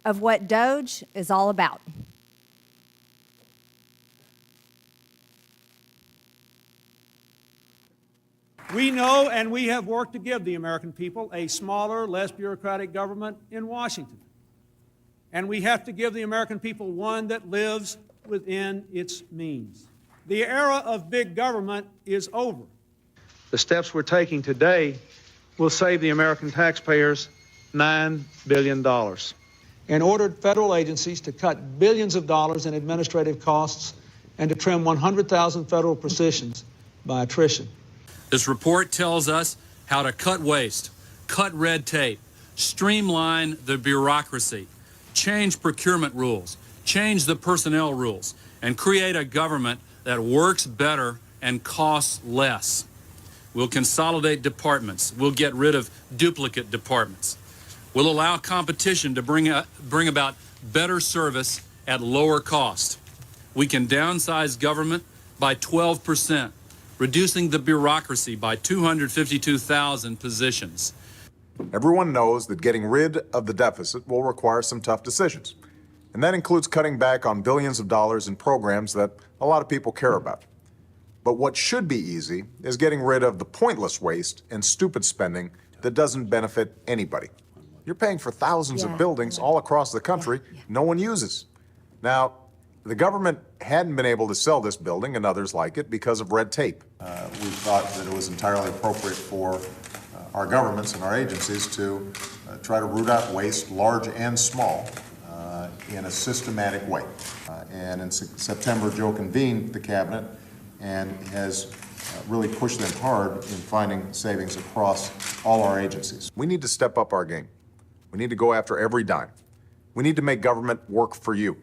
of what DOGE is all about. We know and we have worked to give the American people a smaller, less bureaucratic government in Washington. And we have to give the American people one that lives within its means. The era of big government is over. The steps we're taking today will save the American taxpayers $9 billion. And ordered federal agencies to cut billions of dollars in administrative costs and to trim 100,000 federal positions by attrition. This report tells us how to cut waste, cut red tape, streamline the bureaucracy, change procurement rules, change the personnel rules, and create a government that works better and costs less. We'll consolidate departments. We'll get rid of duplicate departments. We'll allow competition to bring about better service at lower cost. We can downsize government by 12%. Reducing the bureaucracy by 252,000 positions. Everyone knows that getting rid of the deficit will require some tough decisions. And that includes cutting back on billions of dollars in programs that a lot of people care about. But what should be easy is getting rid of the pointless waste and stupid spending that doesn't benefit anybody. You're paying for thousands of buildings all across the country no one uses. Now, the government hadn't been able to sell this building and others like it because of red tape. We thought that it was entirely appropriate for our governments and our agencies to try to root out waste, large and small, in a systematic way. And in September, Joe convened the cabinet and has really pushed them hard in finding savings across all our agencies. We need to step up our game. We need to go after every dime. We need to make government work for you.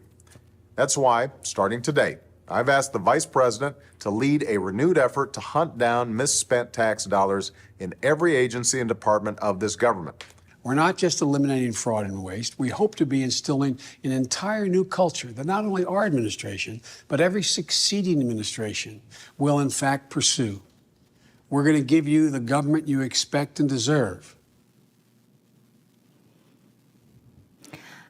That's why, starting today, I've asked the Vice President to lead a renewed effort to hunt down misspent tax dollars in every agency and department of this government. We're not just eliminating fraud and waste. We hope to be instilling an entire new culture that not only our administration, but every succeeding administration will in fact pursue. We're going to give you the government you expect and deserve.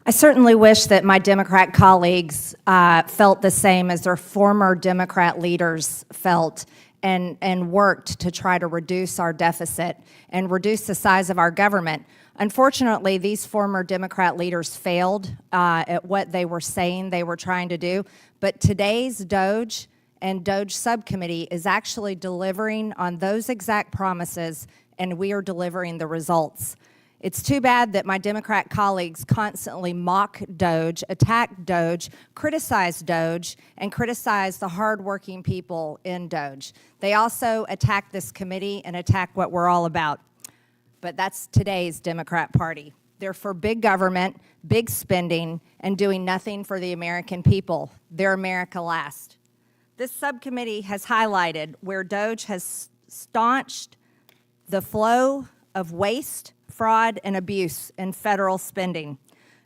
I certainly wish that my Democrat colleagues felt the same as their former Democrat leaders felt and worked to try to reduce our deficit and reduce the size of our government. Unfortunately, these former Democrat leaders failed at what they were saying they were trying to do. But today's DOGE and DOGE subcommittee is actually delivering on those exact promises, and we are delivering the results. It's too bad that my Democrat colleagues constantly mock DOGE, attack DOGE, criticize DOGE, and criticize the hardworking people in DOGE. They also attack this committee and attack what we're all about. But that's today's Democrat Party. They're for big government, big spending, and doing nothing for the American people. They're America last. This subcommittee has highlighted where DOGE has staunched the flow of waste, fraud, and abuse in federal spending.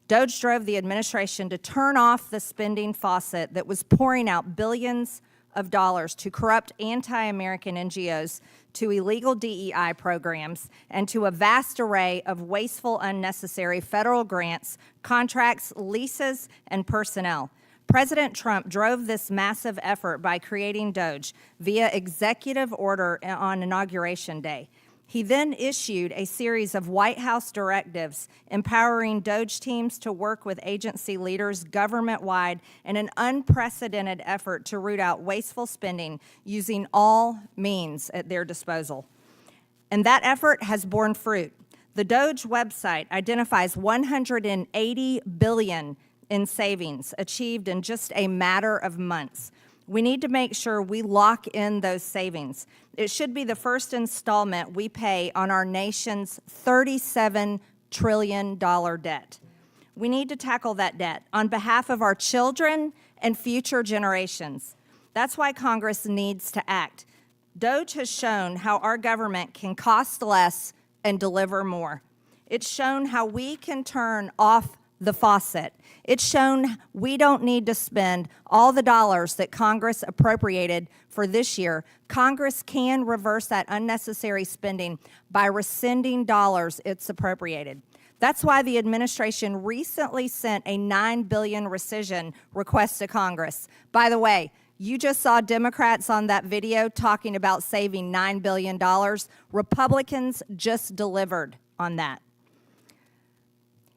DOGE drove the administration to turn off the spending faucet that was pouring out billions of dollars to corrupt anti-American NGOs, to illegal DEI programs, and to a vast array of wasteful, unnecessary federal grants, contracts, leases, and personnel. President Trump drove this massive effort by creating DOGE via executive order on Inauguration Day. He then issued a series of White House directives empowering DOGE teams to work with agency leaders government-wide in an unprecedented effort to root out wasteful spending using all means at their disposal. And that effort has borne fruit. The DOGE website identifies $180 billion in savings achieved in just a matter of months. We need to make sure we lock in those savings. It should be the first installment we pay on our nation's $37 trillion debt. We need to tackle that debt on behalf of our children and future generations. That's why Congress needs to act. DOGE has shown how our government can cost less and deliver more. It's shown how we can turn off the faucet. It's shown we don't need to spend all the dollars that Congress appropriated for this year. Congress can reverse that unnecessary spending by rescinding dollars it's appropriated. That's why the administration recently sent a $9 billion rescission request to Congress. By the way, you just saw Democrats on that video talking about saving $9 billion. Republicans just delivered on that.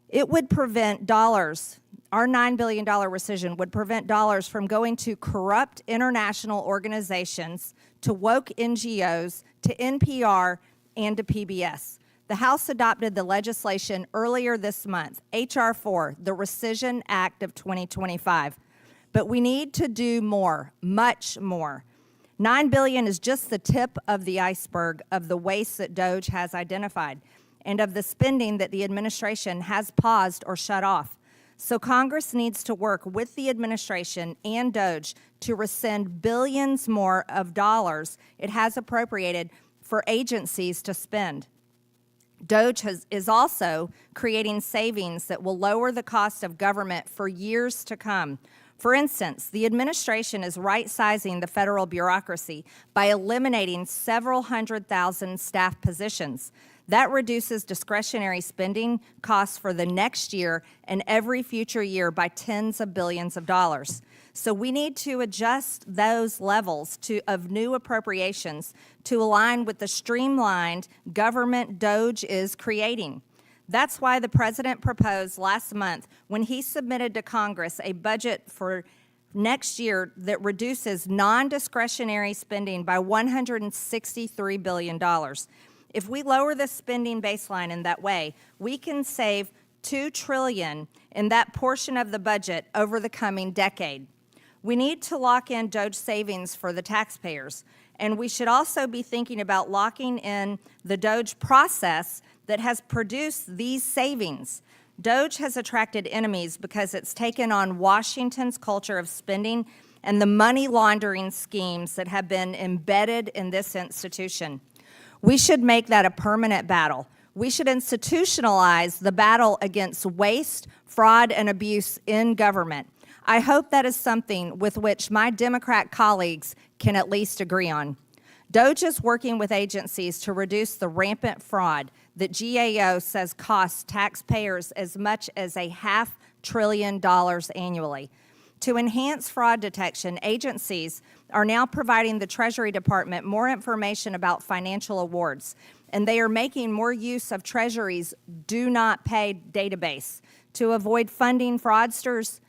It would prevent dollars, our $9 billion rescission would prevent dollars from going to corrupt international organizations, to woke NGOs, to NPR, and to PBS. The House adopted the legislation earlier this month, H.R. 4, the Rescission Act of 2025. But we need to do more, much more. $9 billion is just the tip of the iceberg of the waste that DOGE has identified and of the spending that the administration has paused or shut off. So Congress needs to work with the administration and DOGE to rescind billions more of dollars it has appropriated for agencies to spend. DOGE is also creating savings that will lower the cost of government for years to come. For instance, the administration is right-sizing the federal bureaucracy by eliminating several 100,000 staff positions. That reduces discretionary spending costs for the next year and every future year by tens of billions of dollars. So we need to adjust those levels of new appropriations to align with the streamlined government DOGE is creating. That's why the president proposed last month, when he submitted to Congress a budget for next year that reduces non-discretionary spending by $163 billion. If we lower the spending baseline in that way, we can save $2 trillion in that portion of the budget over the coming decade. We need to lock in DOGE savings for the taxpayers, and we should also be thinking about locking in the DOGE process that has produced these savings. DOGE has attracted enemies because it's taken on Washington's culture of spending and the money laundering schemes that have been embedded in this institution. We should make that a permanent battle. We should institutionalize the battle against waste, fraud, and abuse in government. I hope that is something with which my Democrat colleagues can at least agree on. DOGE is working with agencies to reduce the rampant fraud that GAO says costs taxpayers as much as $500 billion annually. To enhance fraud detection, agencies are now providing the Treasury Department more information about financial awards, and they are making more use of Treasury's Do Not Pay database to avoid funding fraudsters.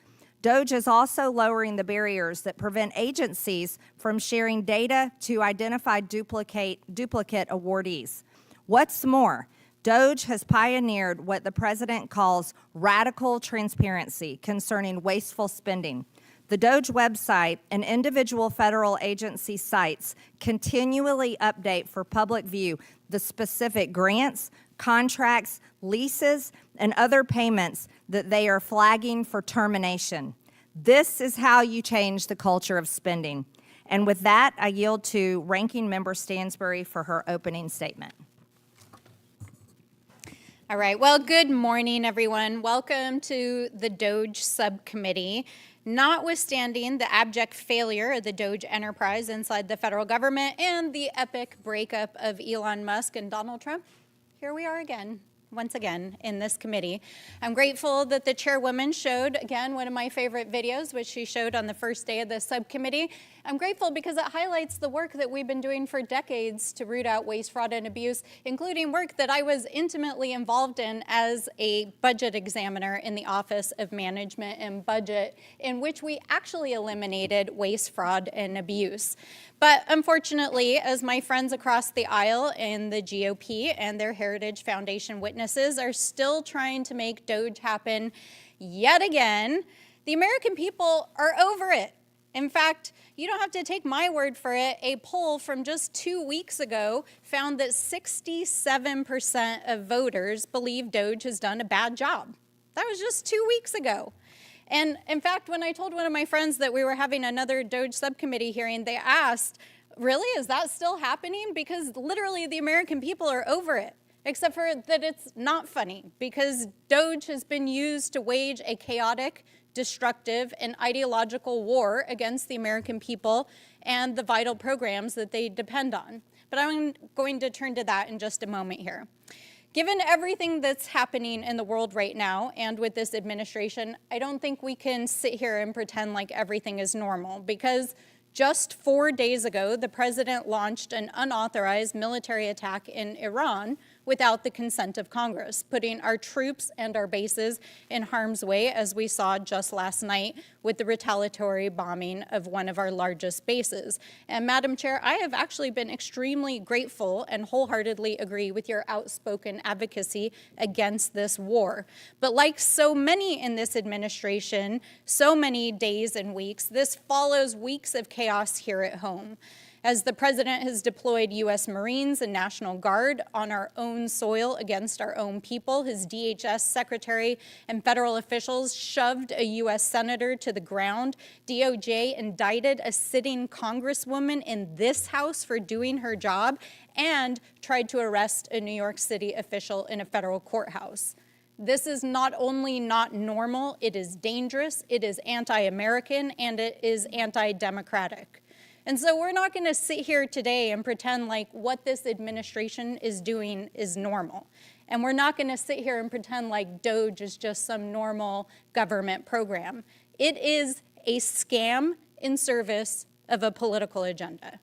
DOGE is also lowering the barriers that prevent agencies from sharing data to identify duplicate awardees. What's more, DOGE has pioneered what the president calls radical transparency concerning wasteful spending. The DOGE website and individual federal agency sites continually update for public view the specific grants, contracts, leases, and other payments that they are flagging for termination. This is how you change the culture of spending. And with that, I yield to Ranking Member Stansbury for her opening statement. All right, well, good morning, everyone. Welcome to the DOGE subcommittee. Notwithstanding the abject failure of the DOGE enterprise inside the federal government and the epic breakup of Elon Musk and Donald Trump, here we are again, once again, in this committee. I'm grateful that the chairwoman showed, again, one of my favorite videos, which she showed on the first day of the subcommittee. I'm grateful because it highlights the work that we've been doing for decades to root out waste, fraud, and abuse, including work that I was intimately involved in as a budget examiner in the Office of Management and Budget, in which we actually eliminated waste, fraud, and abuse. But unfortunately, as my friends across the aisle in the GOP and their Heritage Foundation witnesses are still trying to make DOGE happen yet again, the American people are over it. In fact, you don't have to take my word for it. A poll from just 2 weeks ago found that 67% of voters believe DOGE has done a bad job. That was just 2 weeks ago. And in fact, when I told one of my friends that we were having another DOGE subcommittee hearing, they asked, really, is that still happening? Because literally the American people are over it, except for that it's not funny, because DOGE has been used to wage a chaotic, destructive, and ideological war against the American people and the vital programs that they depend on. But I'm going to turn to that in just a moment here. Given everything that's happening in the world right now and with this administration, I don't think we can sit here and pretend like everything is normal, because just 4 days ago, the president launched an unauthorized military attack in Iran without the consent of Congress, putting our troops and our bases in harm's way, as we saw just last night with the retaliatory bombing of one of our largest bases. And Madam Chair, I have actually been extremely grateful and wholeheartedly agree with your outspoken advocacy against this war. But like so many in this administration, so many days and weeks, this follows weeks of chaos here at home. As the president has deployed U.S. Marines and National Guard on our own soil against our own people, his DHS secretary and federal officials shoved a U.S. senator to the ground, D.O.G.E indicted a sitting congresswoman in this House for doing her job, and tried to arrest a New York City official in a federal courthouse. This is not only not normal, it is dangerous, it is anti-American, and it is anti-democratic. And so we're not going to sit here today and pretend like what this administration is doing is normal. And we're not going to sit here and pretend like DOGE is just some normal government program. It is a scam in service of a political agenda.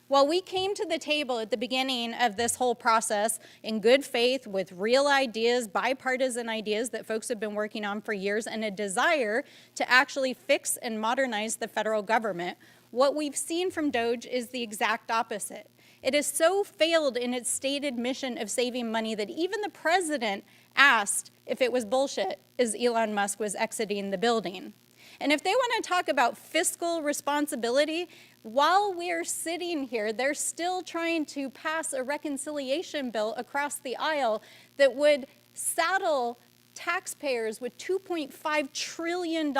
While we came to the table at the beginning of this whole process in good faith with real ideas, bipartisan ideas that folks have been working on for years, and a desire to actually fix and modernize the federal government, what we've seen from DOGE is the exact opposite. It has so failed in its stated mission of saving money that even the president asked if it was bullshit as Elon Musk was exiting the building. And if they want to talk about fiscal responsibility, while we're sitting here, they're still trying to pass a reconciliation bill across the aisle that would saddle taxpayers with $2.5 trillion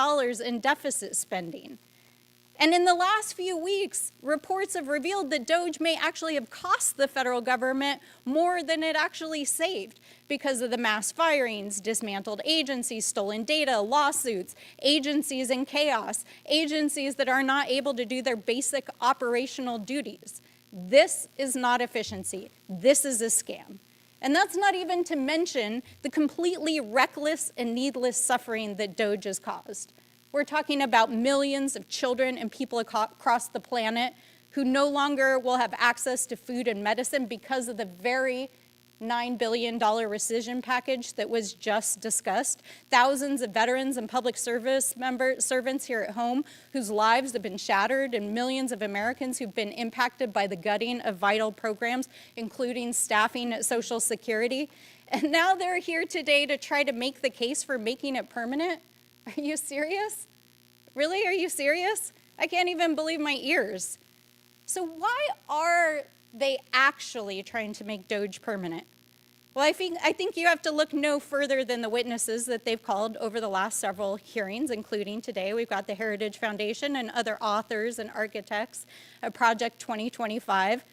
in deficit spending. And in the last few weeks, reports have revealed that DOGE may actually have cost the federal government more than it actually saved because of the mass firings, dismantled agencies, stolen data, lawsuits, agencies in chaos, agencies that are not able to do their basic operational duties. This is not efficiency. This is a scam. And that's not even to mention the completely reckless and needless suffering that DOGE has caused. We're talking about millions of children and people across the planet who no longer will have access to food and medicine because of the very $9 billion rescission package that was just discussed. Thousands of veterans and public service servants here at home whose lives have been shattered, and millions of Americans who've been impacted by the gutting of vital programs, including staffing at Social Security. And now they're here today to try to make the case for making it permanent. Are you serious? Really? Are you serious? I can't even believe my ears. So why are they actually trying to make DOGE permanent? Well, I think you have to look no further than the witnesses that they've called over the last several hearings, including today. We've got the Heritage Foundation and other authors and architects of Project 2025.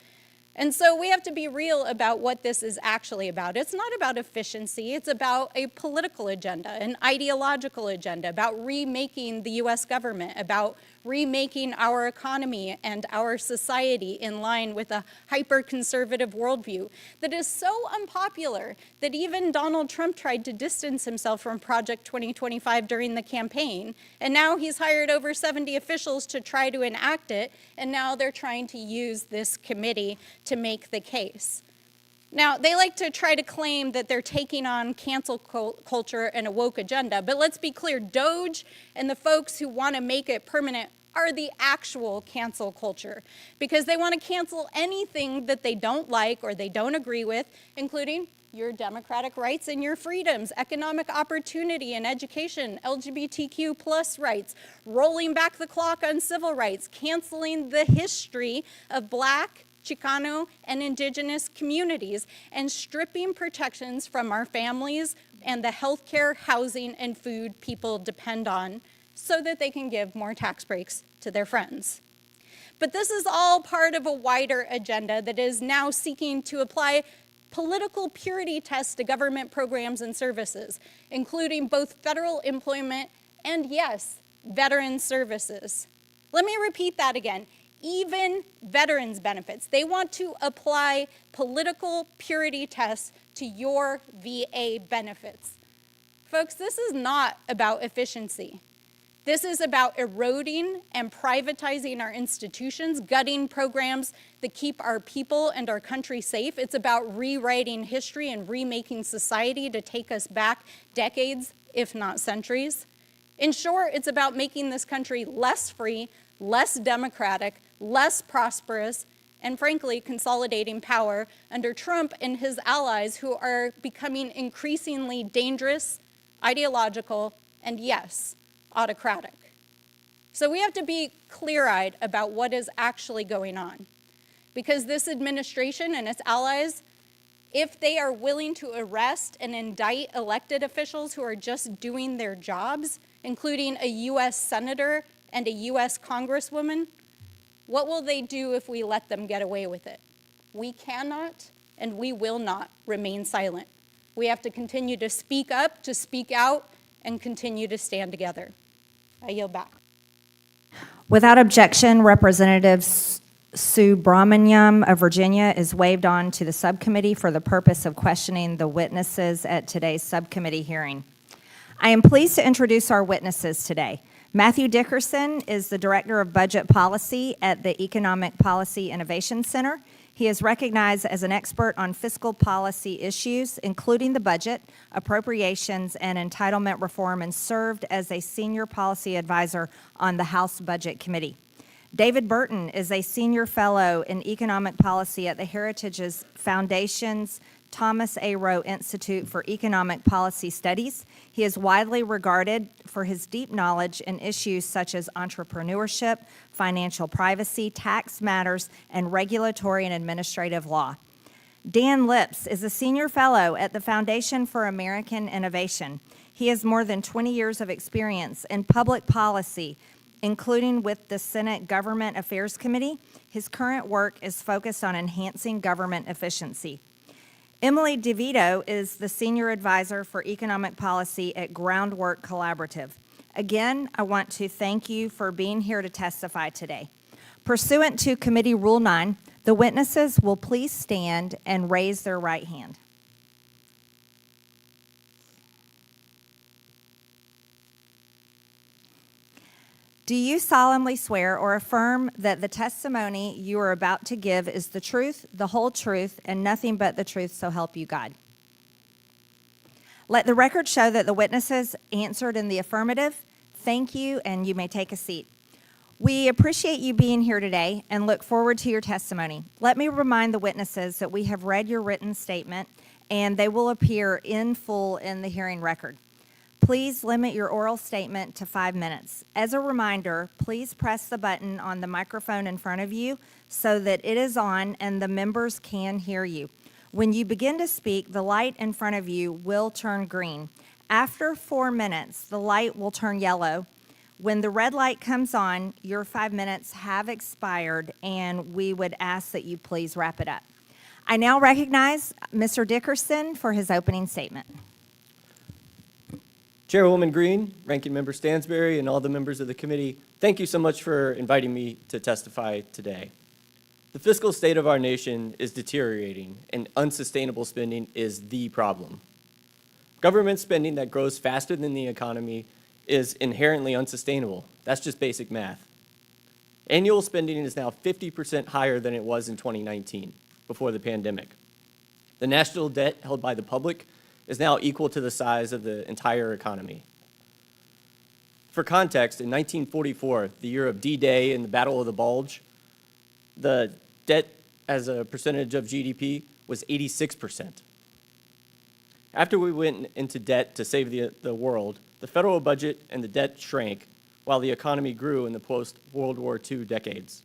And so we have to be real about what this is actually about. It's not about efficiency. It's about a political agenda, an ideological agenda, about remaking the U.S. government, about remaking our economy and our society in line with a hyper-conservative worldview that is so unpopular that even Donald Trump tried to distance himself from Project 2025 during the campaign. And now he's hired over 70 officials to try to enact it, and now they're trying to use this committee to make the case. Now, they like to try to claim that they're taking on cancel culture and a woke agenda, but let's be clear, DOGE and the folks who want to make it permanent are the actual cancel culture, because they want to cancel anything that they don't like or they don't agree with, including your democratic rights and your freedoms, economic opportunity and education, LGBTQ plus rights, rolling back the clock on civil rights, canceling the history of Black, Chicano, and Indigenous communities, and stripping protections from our families and the healthcare, housing, and food people depend on so that they can give more tax breaks to their friends. But this is all part of a wider agenda that is now seeking to apply political purity tests to government programs and services, including both federal employment and, yes, veteran services. Let me repeat that again. even veterans benefits. They want to apply political purity tests to your VA benefits. Folks, this is not about efficiency. This is about eroding and privatizing our institutions, gutting programs that keep our people and our country safe. It's about rewriting history and remaking society to take us back decades, if not centuries. In short, it's about making this country less free, less democratic, less prosperous, and frankly, consolidating power under Trump and his allies who are becoming increasingly dangerous, ideological, and yes, autocratic. So we have to be clear-eyed about what is actually going on. Because this administration and its allies, if they are willing to arrest and indict elected officials who are just doing their jobs, including a US senator and a US congresswoman, what will they do if we let them get away with it? We cannot and we will not remain silent. We have to continue to speak up, to speak out, and continue to stand together. I yield back. Without objection, Representative Subramaniam of Virginia is waived on to the subcommittee for the purpose of questioning the witnesses at today's subcommittee hearing. I am pleased to introduce our witnesses today. Matthew Dickerson is the Director of Budget Policy at the Economic Policy Innovation Center. He is recognized as an expert on fiscal policy issues, including the budget, appropriations, and entitlement reform, and served as a senior policy advisor on the House Budget Committee. David Burton is a senior fellow in economic policy at the Heritage Foundation's Thomas A. Rowe Institute for Economic Policy Studies. He is widely regarded for his deep knowledge in issues such as entrepreneurship, financial privacy, tax matters, and regulatory and administrative law. Dan Lips is a senior fellow at the Foundation for American Innovation. He has more than 20 years of experience in public policy, including with the Senate Government Affairs Committee. His current work is focused on enhancing government efficiency. Emily DeVito is the Senior Advisor for Economic Policy at Groundwork Collaborative. Again, I want to thank you for being here to testify today. Pursuant to Committee Rule 9, the witnesses will please stand and raise their right hand. Do you solemnly swear or affirm that the testimony you are about to give is the truth, the whole truth, and nothing but the truth, so help you God? Let the record show that the witnesses answered in the affirmative. Thank you, and you may take a seat. We appreciate you being here today and look forward to your testimony. Let me remind the witnesses that we have read your written statement, and they will appear in full in the hearing record. Please limit your oral statement to 5 minutes. As a reminder, please press the button on the microphone in front of you so that it is on and the members can hear you. When you begin to speak, the light in front of you will turn green. After 4 minutes, the light will turn yellow. When the red light comes on, your 5 minutes have expired, and we would ask that you please wrap it up. I now recognize Mr. Dickerson for his opening statement. Chairwoman Green, Ranking Member Stansberry, and all the members of the committee, thank you so much for inviting me to testify today. The fiscal state of our nation is deteriorating, and unsustainable spending is the problem. Government spending that grows faster than the economy is inherently unsustainable. That's just basic math. Annual spending is now 50% higher than it was in 2019, before the pandemic. The national debt held by the public is now equal to the size of the entire economy. For context, in 1944, the year of D.O.G.E. and the Battle of the Bulge, the debt as a percentage of GDP was 86%. After we went into debt to save the world, the federal budget and the debt shrank while the economy grew in the post-World War II decades.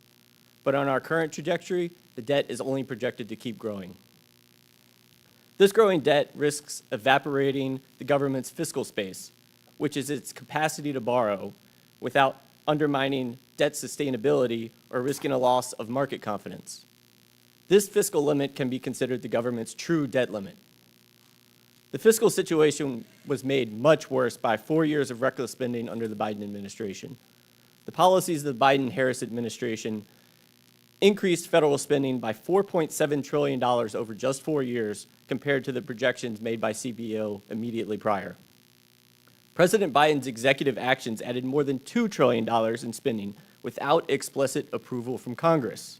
But on our current trajectory, the debt is only projected to keep growing. This growing debt risks evaporating the government's fiscal space, which is its capacity to borrow, without undermining debt sustainability or risking a loss of market confidence. This fiscal limit can be considered the government's true debt limit. The fiscal situation was made much worse by 4 years of reckless spending under the Biden administration. The policies of the Biden-Harris administration increased federal spending by $4.7 trillion over just 4 years compared to the projections made by CBO immediately prior. President Biden's executive actions added more than $2 trillion in spending without explicit approval from Congress.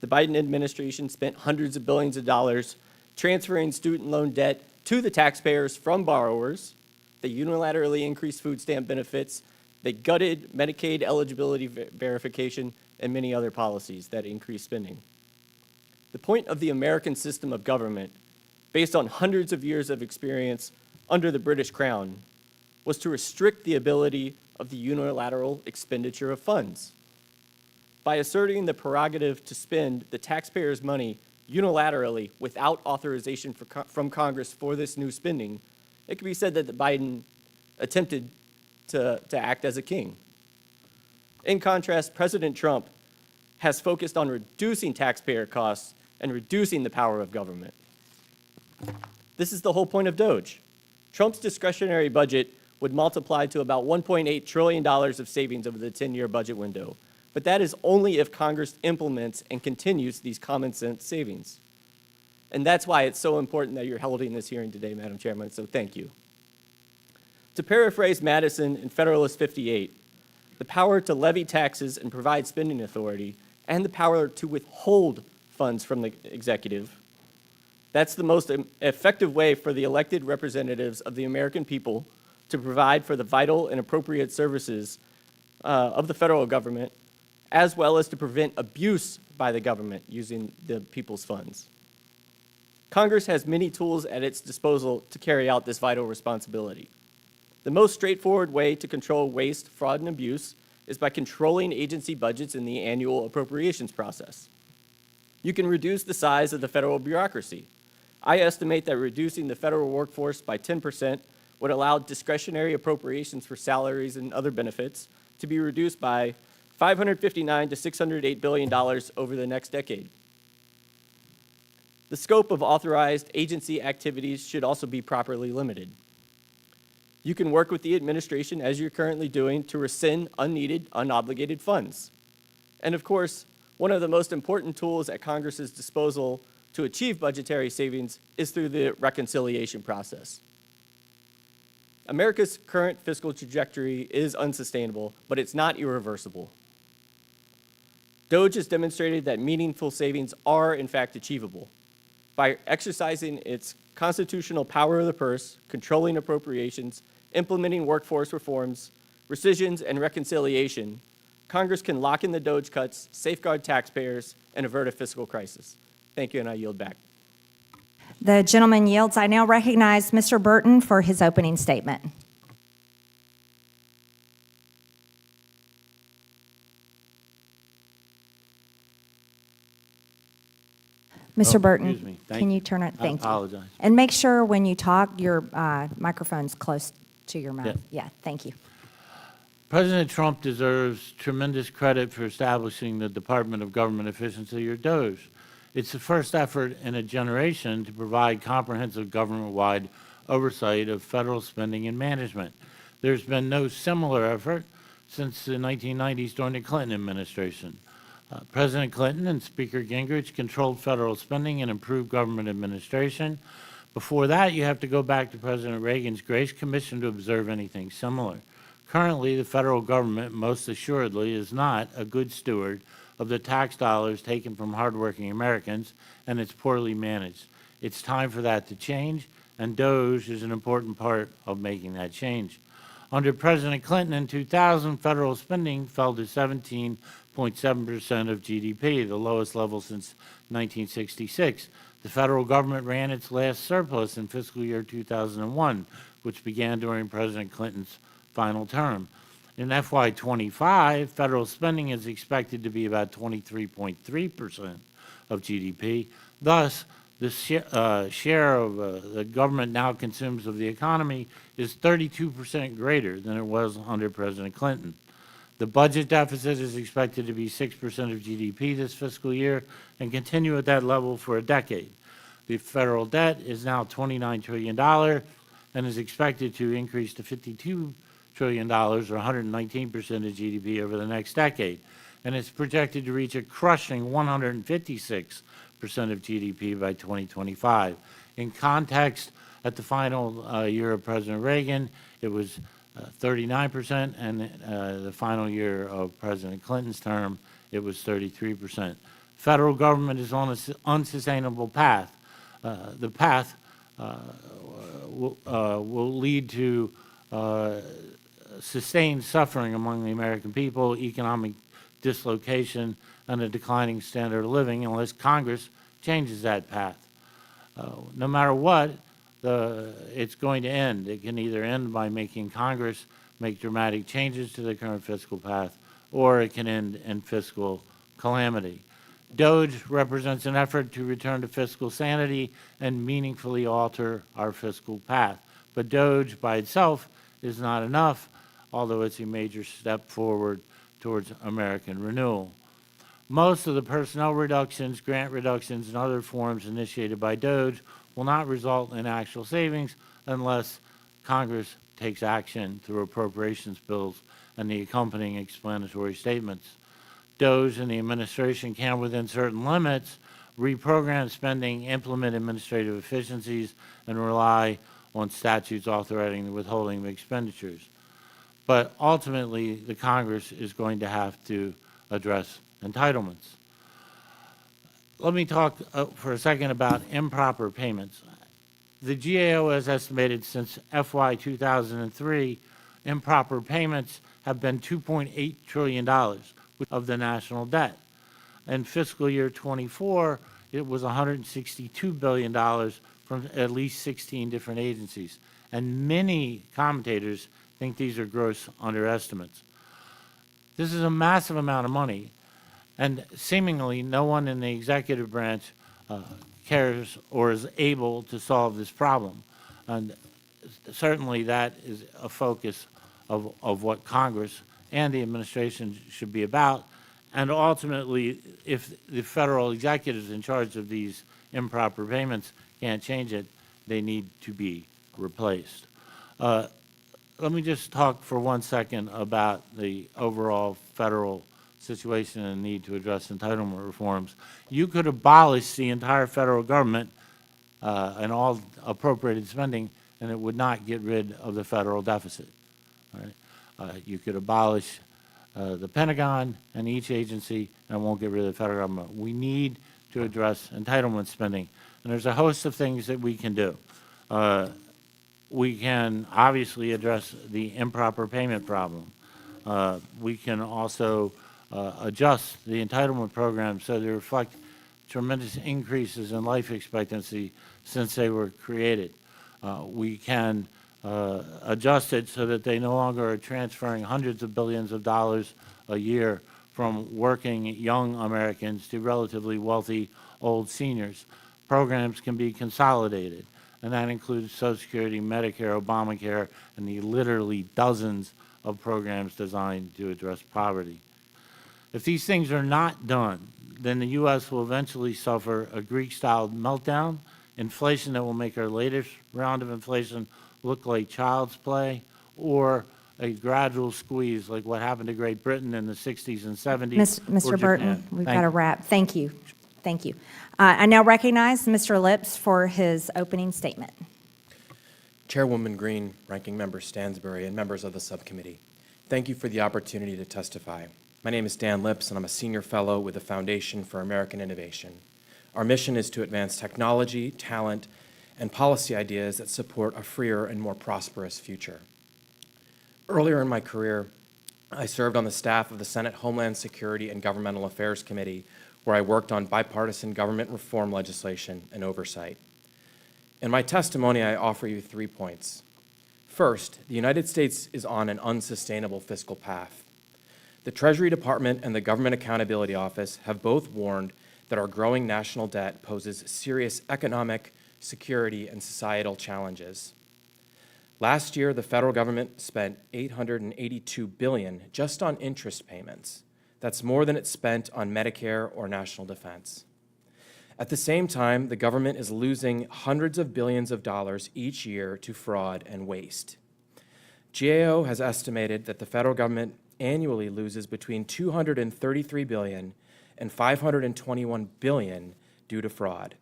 The Biden administration spent hundreds of billions of dollars transferring student loan debt to the taxpayers from borrowers. They unilaterally increased food stamp benefits. They gutted Medicaid eligibility verification and many other policies that increased spending. The point of the American system of government, based on hundreds of years of experience under the British Crown, was to restrict the ability of the unilateral expenditure of funds. By asserting the prerogative to spend the taxpayers' money unilaterally without authorization from Congress for this new spending, it could be said that Biden attempted to act as a king. In contrast, President Trump has focused on reducing taxpayer costs and reducing the power of government. This is the whole point of DOGE. Trump's discretionary budget would multiply to about $1.8 trillion of savings over the 10-year budget window. But that is only if Congress implements and continues these common sense savings. And that's why it's so important that you're holding this hearing today, Madam Chairman, so thank you. To paraphrase Madison in Federalist 58, the power to levy taxes and provide spending authority, and the power to withhold funds from the executive, that's the most effective way for the elected representatives of the American people to provide for the vital and appropriate services of the federal government, as well as to prevent abuse by the government using the people's funds. Congress has many tools at its disposal to carry out this vital responsibility. The most straightforward way to control waste, fraud, and abuse is by controlling agency budgets in the annual appropriations process. You can reduce the size of the federal bureaucracy. I estimate that reducing the federal workforce by 10% would allow discretionary appropriations for salaries and other benefits to be reduced by $559 to $608 billion over the next decade. The scope of authorized agency activities should also be properly limited. You can work with the administration, as you're currently doing, to rescind unneeded, unobligated funds. And of course, one of the most important tools at Congress's disposal to achieve budgetary savings is through the reconciliation process. America's current fiscal trajectory is unsustainable, but it's not irreversible. DOGE has demonstrated that meaningful savings are, in fact, achievable. By exercising its constitutional power of the purse, controlling appropriations, implementing workforce reforms, rescissions, and reconciliation, Congress can lock in the DOGE cuts, safeguard taxpayers, and avert a fiscal crisis. Thank you, and I yield back. The gentleman yields. I now recognize Mr. Burton for his opening statement. Mr. Burton, excuse me. Thank can you. you turn it? Thank you. I apologize. And make sure when you talk, your microphone's close to your mouth. Yeah, thank you. President Trump deserves tremendous credit for establishing the Department of Government Efficiency, or DOGE. It's the first effort in a generation to provide comprehensive government-wide oversight of federal spending and management. There's been no similar effort since the 1990s during the Clinton administration. President Clinton and Speaker Gingrich controlled federal spending and improved government administration. Before that, you have to go back to President Reagan's Grace Commission to observe anything similar. Currently, the federal government, most assuredly, is not a good steward of the tax dollars taken from hardworking Americans, and it's poorly managed. It's time for that to change, and DOGE is an important part of making that change. Under President Clinton in 2000, federal spending fell to 17.7% of GDP, the lowest level since 1966. The federal government ran its last surplus in fiscal year 2001, which began during President Clinton's final term. In FY25, federal spending is expected to be about 23.3% of GDP. Thus, the share of the government now consumes of the economy is 32% greater than it was under President Clinton. The budget deficit is expected to be 6% of GDP this fiscal year and continue at that level for a decade. The federal debt is now $29 trillion and is expected to increase to $52 trillion, or 119% of GDP over the next decade. and it's projected to reach a crushing 156% of GDP by 2025. In context, at the final year of President Reagan, it was 39%, and the final year of President Clinton's term, it was 33%. Federal government is on an unsustainable path. The path will lead to sustained suffering among the American people, economic dislocation, and a declining standard of living unless Congress changes that path. No matter what, it's going to end. It can either end by making Congress make dramatic changes to the current fiscal path, or it can end in fiscal calamity. DOGE represents an effort to return to fiscal sanity and meaningfully alter our fiscal path. But DOGE by itself is not enough, although it's a major step forward towards American renewal. Most of the personnel reductions, grant reductions, and other reforms initiated by DOGE will not result in actual savings unless Congress takes action through appropriations bills and the accompanying explanatory statements. DOGE and the administration can, within certain limits, reprogram spending, implement administrative efficiencies, and rely on statutes authorizing the withholding of expenditures. But ultimately, the Congress is going to have to address entitlements. Let me talk for a second about improper payments. The GAO has estimated since FY 2003, improper payments have been $2.8 trillion of the national debt. In fiscal year 24, it was $162 billion from at least 16 different agencies. And many commentators think these are gross underestimates. This is a massive amount of money, and seemingly no one in the executive branch cares or is able to solve this problem. And certainly that is a focus of what Congress and the administration should be about. And ultimately, if the federal executives in charge of these improper payments can't change it, they need to be replaced. Let me just talk for 1 second about the overall federal situation and need to address entitlement reforms. You could abolish the entire federal government and all appropriated spending, and it would not get rid of the federal deficit. Right? You could abolish the Pentagon and each agency, and it won't get rid of the federal government. We need to address entitlement spending, and there's a host of things that we can do. We can obviously address the improper payment problem. We can also adjust the entitlement program so they reflect tremendous increases in life expectancy since they were created. We can adjust it so that they no longer are transferring hundreds of billions of dollars a year from working young Americans to relatively wealthy old seniors. Programs can be consolidated, and that includes Social Security, Medicare, Obamacare, and the literally dozens of programs designed to address poverty. If these things are not done, then the U.S. will eventually suffer a Greek-style meltdown, inflation that will make our latest round of inflation look like child's play, or a gradual squeeze like what happened to Great Britain in the 60s and 70s. Mr. Burton, we've got to wrap. Thank you. Thank you. I now recognize Mr. Lips for his opening statement. Chairwoman Green, Ranking Member Stansbury, and members of the subcommittee, thank you for the opportunity to testify. My name is Dan Lips, and I'm a senior fellow with the Foundation for American Innovation. Our mission is to advance technology, talent, and policy ideas that support a freer and more prosperous future. Earlier in my career, I served on the staff of the Senate Homeland Security and Governmental Affairs Committee, where I worked on bipartisan government reform legislation and oversight. In my testimony, I offer you 3 points. First, the United States is on an unsustainable fiscal path. The Treasury Department and the Government Accountability Office have both warned that our growing national debt poses serious economic, security, and societal challenges. Last year, the federal government spent $882 billion just on interest payments. That's more than it spent on Medicare or national defense. At the same time, the government is losing hundreds of billions of dollars each year to fraud and waste. GAO has estimated that the federal government annually loses between $233 billion and $521 billion due to fraud.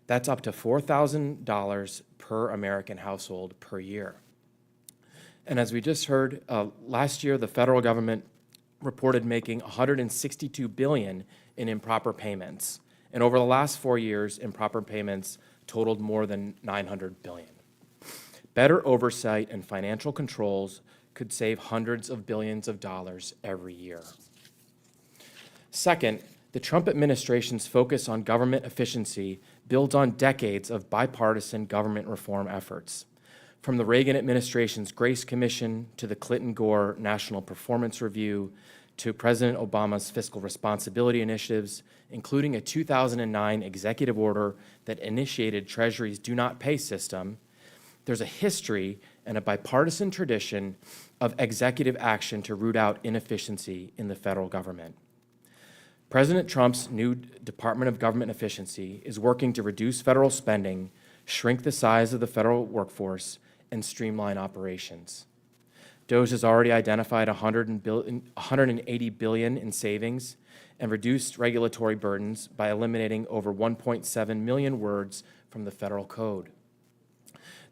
That's up to $4,000 per American household per year. And as we just heard, last year the federal government reported making $162 billion in improper payments. And over the last 4 years, improper payments totaled more than $900 billion. Better oversight and financial controls could save hundreds of billions of dollars every year. Second, the Trump administration's focus on government efficiency builds on decades of bipartisan government reform efforts. From the Reagan administration's Grace Commission to the Clinton-Gore National Performance Review to President Obama's fiscal responsibility initiatives, including a 2009 executive order that initiated Treasury's do not pay system, there's a history and a bipartisan tradition of executive action to root out inefficiency in the federal government. President Trump's new Department of Government Efficiency is working to reduce federal spending, shrink the size of the federal workforce, and streamline operations. DOGE has already identified $180 billion in savings and reduced regulatory burdens by eliminating over 1.7 million words from the federal code.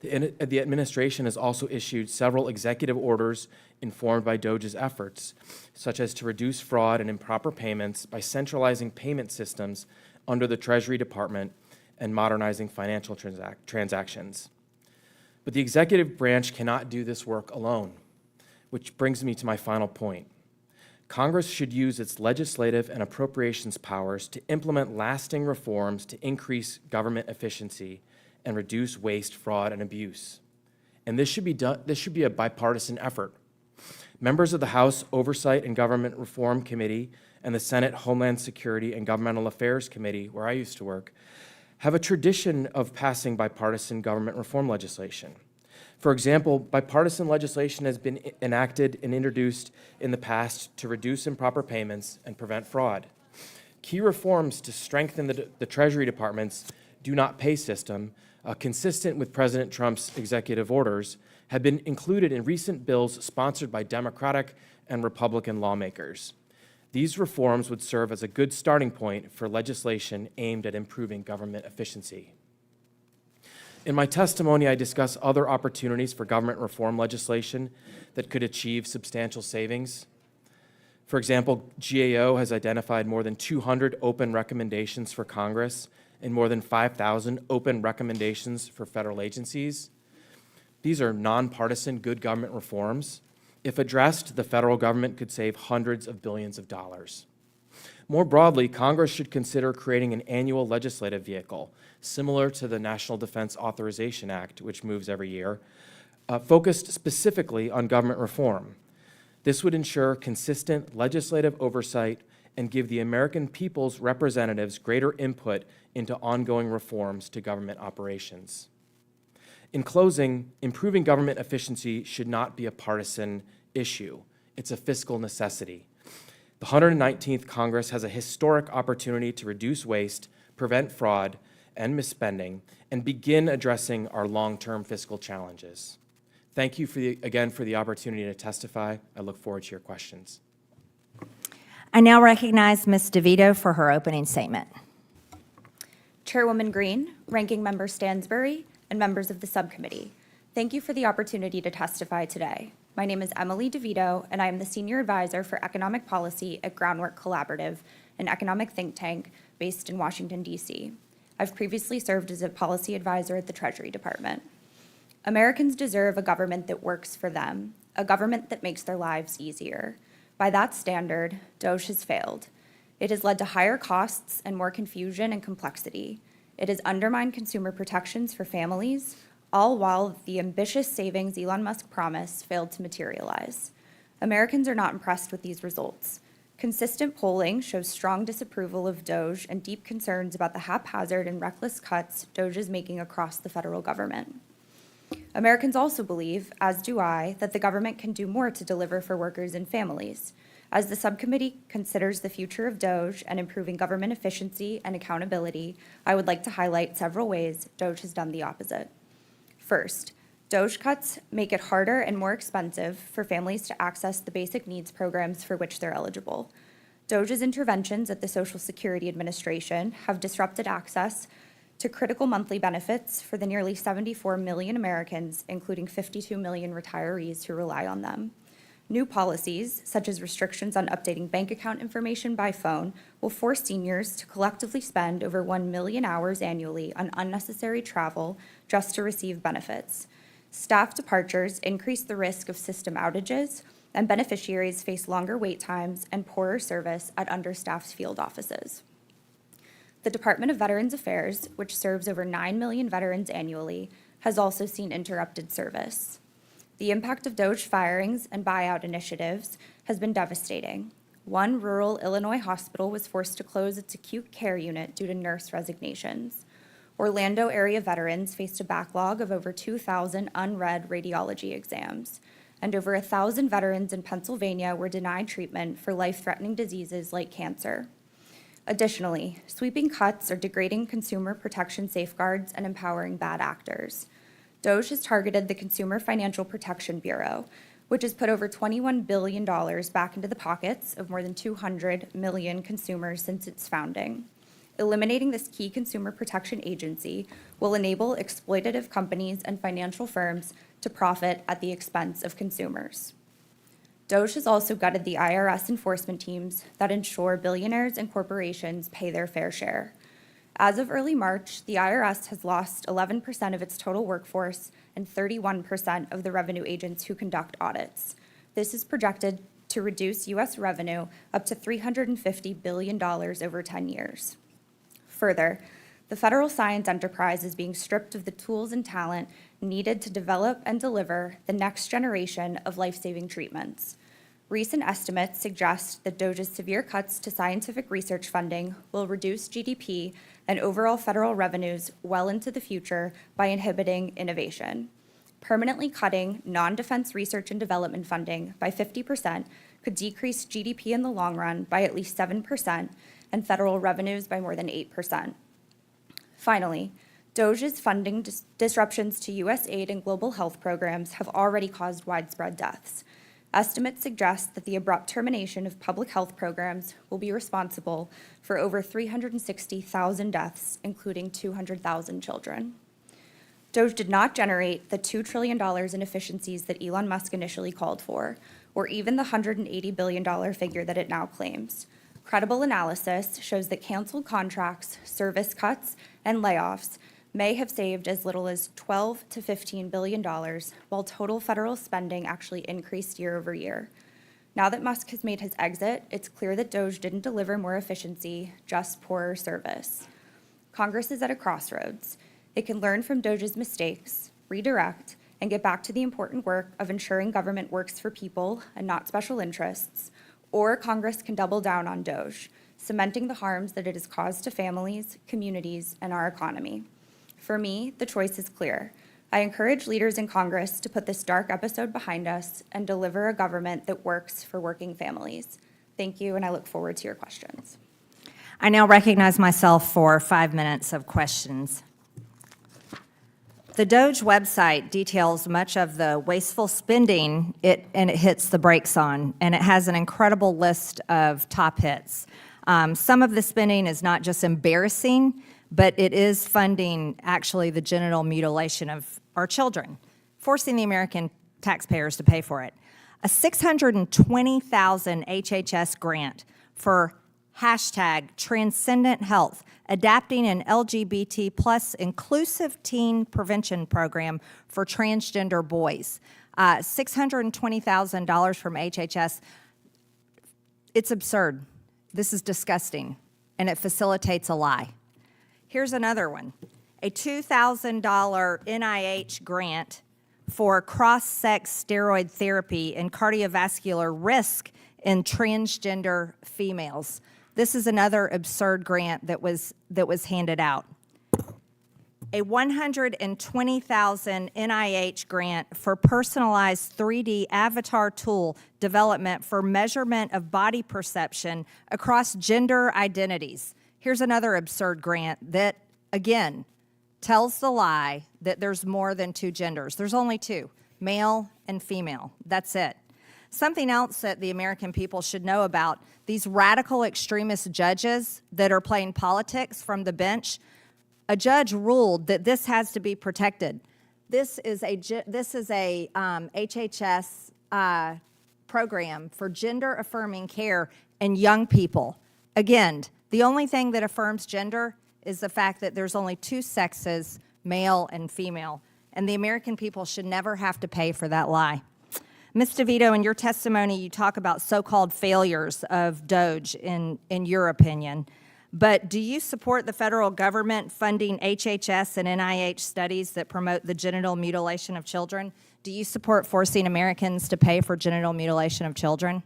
The administration has also issued several executive orders informed by DOGE's efforts, such as to reduce fraud and improper payments by centralizing payment systems under the Treasury Department and modernizing financial transactions. But the executive branch cannot do this work alone, which brings me to my final point. Congress should use its legislative and appropriations powers to implement lasting reforms to increase government efficiency and reduce waste, fraud, and abuse. And this should be a bipartisan effort. Members of the House Oversight and Government Reform Committee and the Senate Homeland Security and Governmental Affairs Committee, where I used to work, have a tradition of passing bipartisan government reform legislation. For example, bipartisan legislation has been enacted and introduced in the past to reduce improper payments and prevent fraud. Key reforms to strengthen the Treasury Department's do not pay system, consistent with President Trump's executive orders, have been included in recent bills sponsored by Democratic and Republican lawmakers. These reforms would serve as a good starting point for legislation aimed at improving government efficiency. In my testimony, I discuss other opportunities for government reform legislation that could achieve substantial savings. For example, GAO has identified more than 200 open recommendations for Congress and more than 5,000 open recommendations for federal agencies. These are nonpartisan good government reforms. If addressed, the federal government could save hundreds of billions of dollars. More broadly, Congress should consider creating an annual legislative vehicle, similar to the National Defense Authorization Act, which moves every year, focused specifically on government reform. This would ensure consistent legislative oversight and give the American people's representatives greater input into ongoing reforms to government operations. In closing, improving government efficiency should not be a partisan issue. It's a fiscal necessity. The 119th Congress has a historic opportunity to reduce waste, prevent fraud and misspending, and begin addressing our long-term fiscal challenges. Thank you again for the opportunity to testify. I look forward to your questions. I now recognize Ms. DeVito for her opening statement. Chairwoman Green, Ranking Member Stansbury, and members of the subcommittee, thank you for the opportunity to testify today. My name is Emily DeVito, and I am the Senior Advisor for Economic Policy at Groundwork Collaborative, an economic think tank based in Washington, D.C. I've previously served as a policy advisor at the Treasury Department. Americans deserve a government that works for them, a government that makes their lives easier. By that standard, DOGE has failed. It has led to higher costs and more confusion and complexity. It has undermined consumer protections for families, all while the ambitious savings Elon Musk promised failed to materialize. Americans are not impressed with these results. Consistent polling shows strong disapproval of DOGE and deep concerns about the haphazard and reckless cuts DOGE is making across the federal government. Americans also believe, as do I, that the government can do more to deliver for workers and families. As the subcommittee considers the future of DOGE and improving government efficiency and accountability, I would like to highlight several ways DOGE has done the opposite. First, D.O.G.E cuts make it harder and more expensive for families to access the basic needs programs for which they're eligible. D.O.G.E's interventions at the Social Security Administration have disrupted access to critical monthly benefits for the nearly 74 million Americans, including 52 million retirees who rely on them. New policies, such as restrictions on updating bank account information by phone, will force seniors to collectively spend over 1 million hours annually on unnecessary travel just to receive benefits. Staff departures increase the risk of system outages, and beneficiaries face longer wait times and poorer service at understaffed field offices. The Department of Veterans Affairs, which serves over 9 million veterans annually, has also seen interrupted service. The impact of D.O.G.E firings and buyout initiatives has been devastating. One rural Illinois hospital was forced to close its acute care unit due to nurse resignations. Orlando area veterans faced a backlog of over 2,000 unread radiology exams, and over 1,000 veterans in Pennsylvania were denied treatment for life-threatening diseases like cancer. Additionally, sweeping cuts are degrading consumer protection safeguards and empowering bad actors. D.O.G.E has targeted the Consumer Financial Protection Bureau, which has put over $21 billion back into the pockets of more than 200 million consumers since its founding. Eliminating this key consumer protection agency will enable exploitative companies and financial firms to profit at the expense of consumers. D.O.G.E has also gutted the IRS enforcement teams that ensure billionaires and corporations pay their fair share. As of early March, the IRS has lost 11% of its total workforce and 31% of the revenue agents who conduct audits. This is projected to reduce U.S. revenue up to $350 billion over 10 years. Further, the federal science enterprise is being stripped of the tools and talent needed to develop and deliver the next generation of life-saving treatments. Recent estimates suggest that D.O.G.E's severe cuts to scientific research funding will reduce GDP and overall federal revenues well into the future by inhibiting innovation. Permanently cutting non-defense research and development funding by 50% could decrease GDP in the long run by at least 7% and federal revenues by more than 8%. Finally, D.O.G.E's funding disruptions to U.S. aid and global health programs have already caused widespread deaths. Estimates suggest that the abrupt termination of public health programs will be responsible for over 360,000 deaths, including 200,000 children. D.O.G.E did not generate the $2 trillion in efficiencies that Elon Musk initially called for, or even the $180 billion figure that it now claims. Credible analysis shows that canceled contracts, service cuts, and layoffs may have saved as little as $12 to $15 billion, while total federal spending actually increased year over year. Now that Musk has made his exit, it's clear that D.O.G.E didn't deliver more efficiency, just poorer service. Congress is at a crossroads. It can learn from D.O.G.E's mistakes, redirect, and get back to the important work of ensuring government works for people and not special interests, or Congress can double down on D.O.G.E, cementing the harms that it has caused to families, communities, and our economy. For me, the choice is clear. I encourage leaders in Congress to put this dark episode behind us and deliver a government that works for working families. Thank you, and I look forward to your questions. I now recognize myself for 5 minutes of questions. The D.O.G.E website details much of the wasteful spending and it hits the brakes on, and it has an incredible list of top hits. Some of the spending is not just embarrassing, but it is funding actually the genital mutilation of our children, forcing the American taxpayers to pay for it. A $620,000 HHS grant for #Transcendent Health, adapting an LGBT plus inclusive teen prevention program for transgender boys. $620,000 from HHS. It's absurd. This is disgusting, and it facilitates a lie. Here's another one. A $2,000 NIH grant for cross-sex steroid therapy and cardiovascular risk in transgender females. This is another absurd grant that was handed out. A $120,000 NIH grant for personalized 3D avatar tool development for measurement of body perception across gender identities. Here's another absurd grant that, again, tells the lie that there's more than two genders. There's only two, male and female. That's it. Something else that the American people should know about, these radical extremist judges that are playing politics from the bench, a judge ruled that this has to be protected. This is a HHS program for gender-affirming care in young people. Again, the only thing that affirms gender is the fact that there's only two sexes, male and female, and the American people should never have to pay for that lie. Ms. DeVito, in your testimony, you talk about so-called failures of DOGE in your opinion. But do you support the federal government funding HHS and NIH studies that promote the genital mutilation of children? Do you support forcing Americans to pay for genital mutilation of children?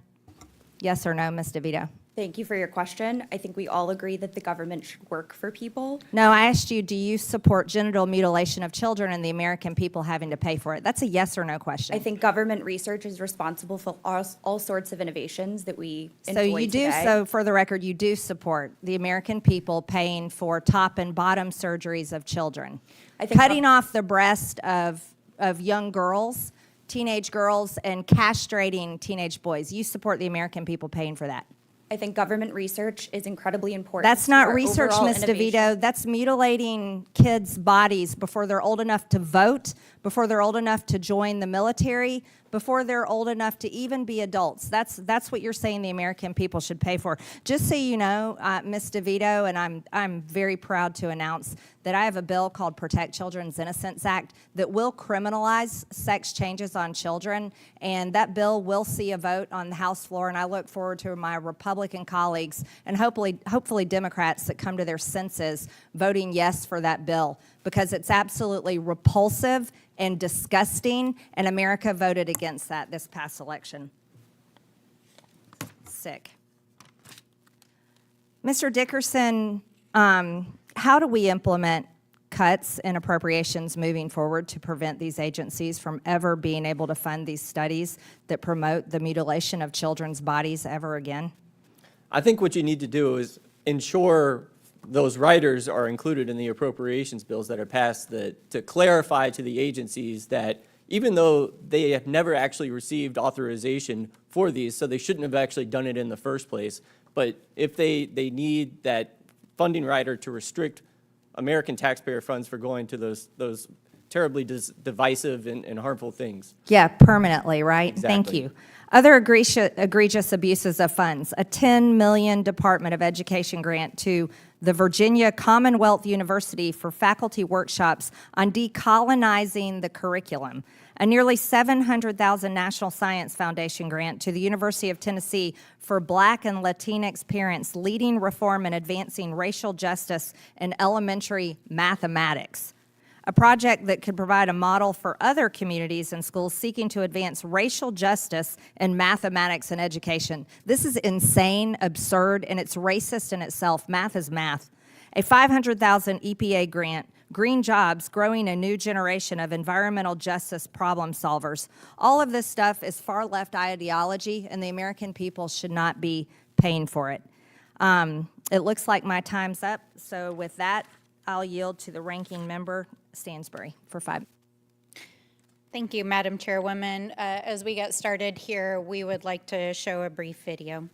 Yes or no, Ms. DeVito? Thank you for your question. I think we all agree that the government should work for people. No, I asked you, do you support genital mutilation of children and the American people having to pay for it? That's a yes or no question. I think government research is responsible for all sorts of innovations that we So enjoy you do, today. so for the record, you do support the American people paying for top and bottom surgeries of children. I think Cutting off the breast of young girls, teenage girls, and castrating teenage boys. You support the American people paying for that. I think government research is incredibly important. That's to not our research, overall Ms. innovation. DeVito. That's mutilating kids' bodies before they're old enough to vote, before they're old enough to join the military, before they're old enough to even be adults. That's what you're saying the American people should pay for. Just so you know, Ms. DeVito, and I'm very proud to announce that I have a bill called Protect Children's Innocence Act that will criminalize sex changes on children, and that bill will see a vote on the House floor, and I look forward to my Republican colleagues and hopefully Democrats that come to their senses voting yes for that bill, because it's absolutely repulsive and disgusting, and America voted against that this past election. Sick. Mr. Dickerson, how do we implement cuts and appropriations moving forward to prevent these agencies from ever being able to fund these studies that promote the mutilation of children's bodies ever again? I think what you need to do is ensure those riders are included in the appropriations bills that are passed to clarify to the agencies that even though they have never actually received authorization for these, so they shouldn't have actually done it in the first place, but if they need that funding rider to restrict American taxpayer funds for going to those terribly divisive and harmful things. Yeah, permanently, right? Exactly. Thank you. Other egregious abuses of funds, a $10 million Department of Education grant to the Virginia Commonwealth University for faculty workshops on decolonizing the curriculum, a nearly $700,000 National Science Foundation grant to the University of Tennessee for Black and Latinx parents leading reform and advancing racial justice in elementary mathematics, a project that could provide a model for other communities and schools seeking to advance racial justice in mathematics and education. This is insane, absurd, and it's racist in itself. Math is math. A $500,000 EPA grant, Green Jobs, growing a new generation of environmental justice problem solvers. All of this stuff is far left ideology, and the American people should not be paying for it. It looks like my time's up, so with that, I'll yield to the ranking member, Stansbury, for 5. Thank you, Madam Chairwoman. As we get started here, we would like to show a brief video.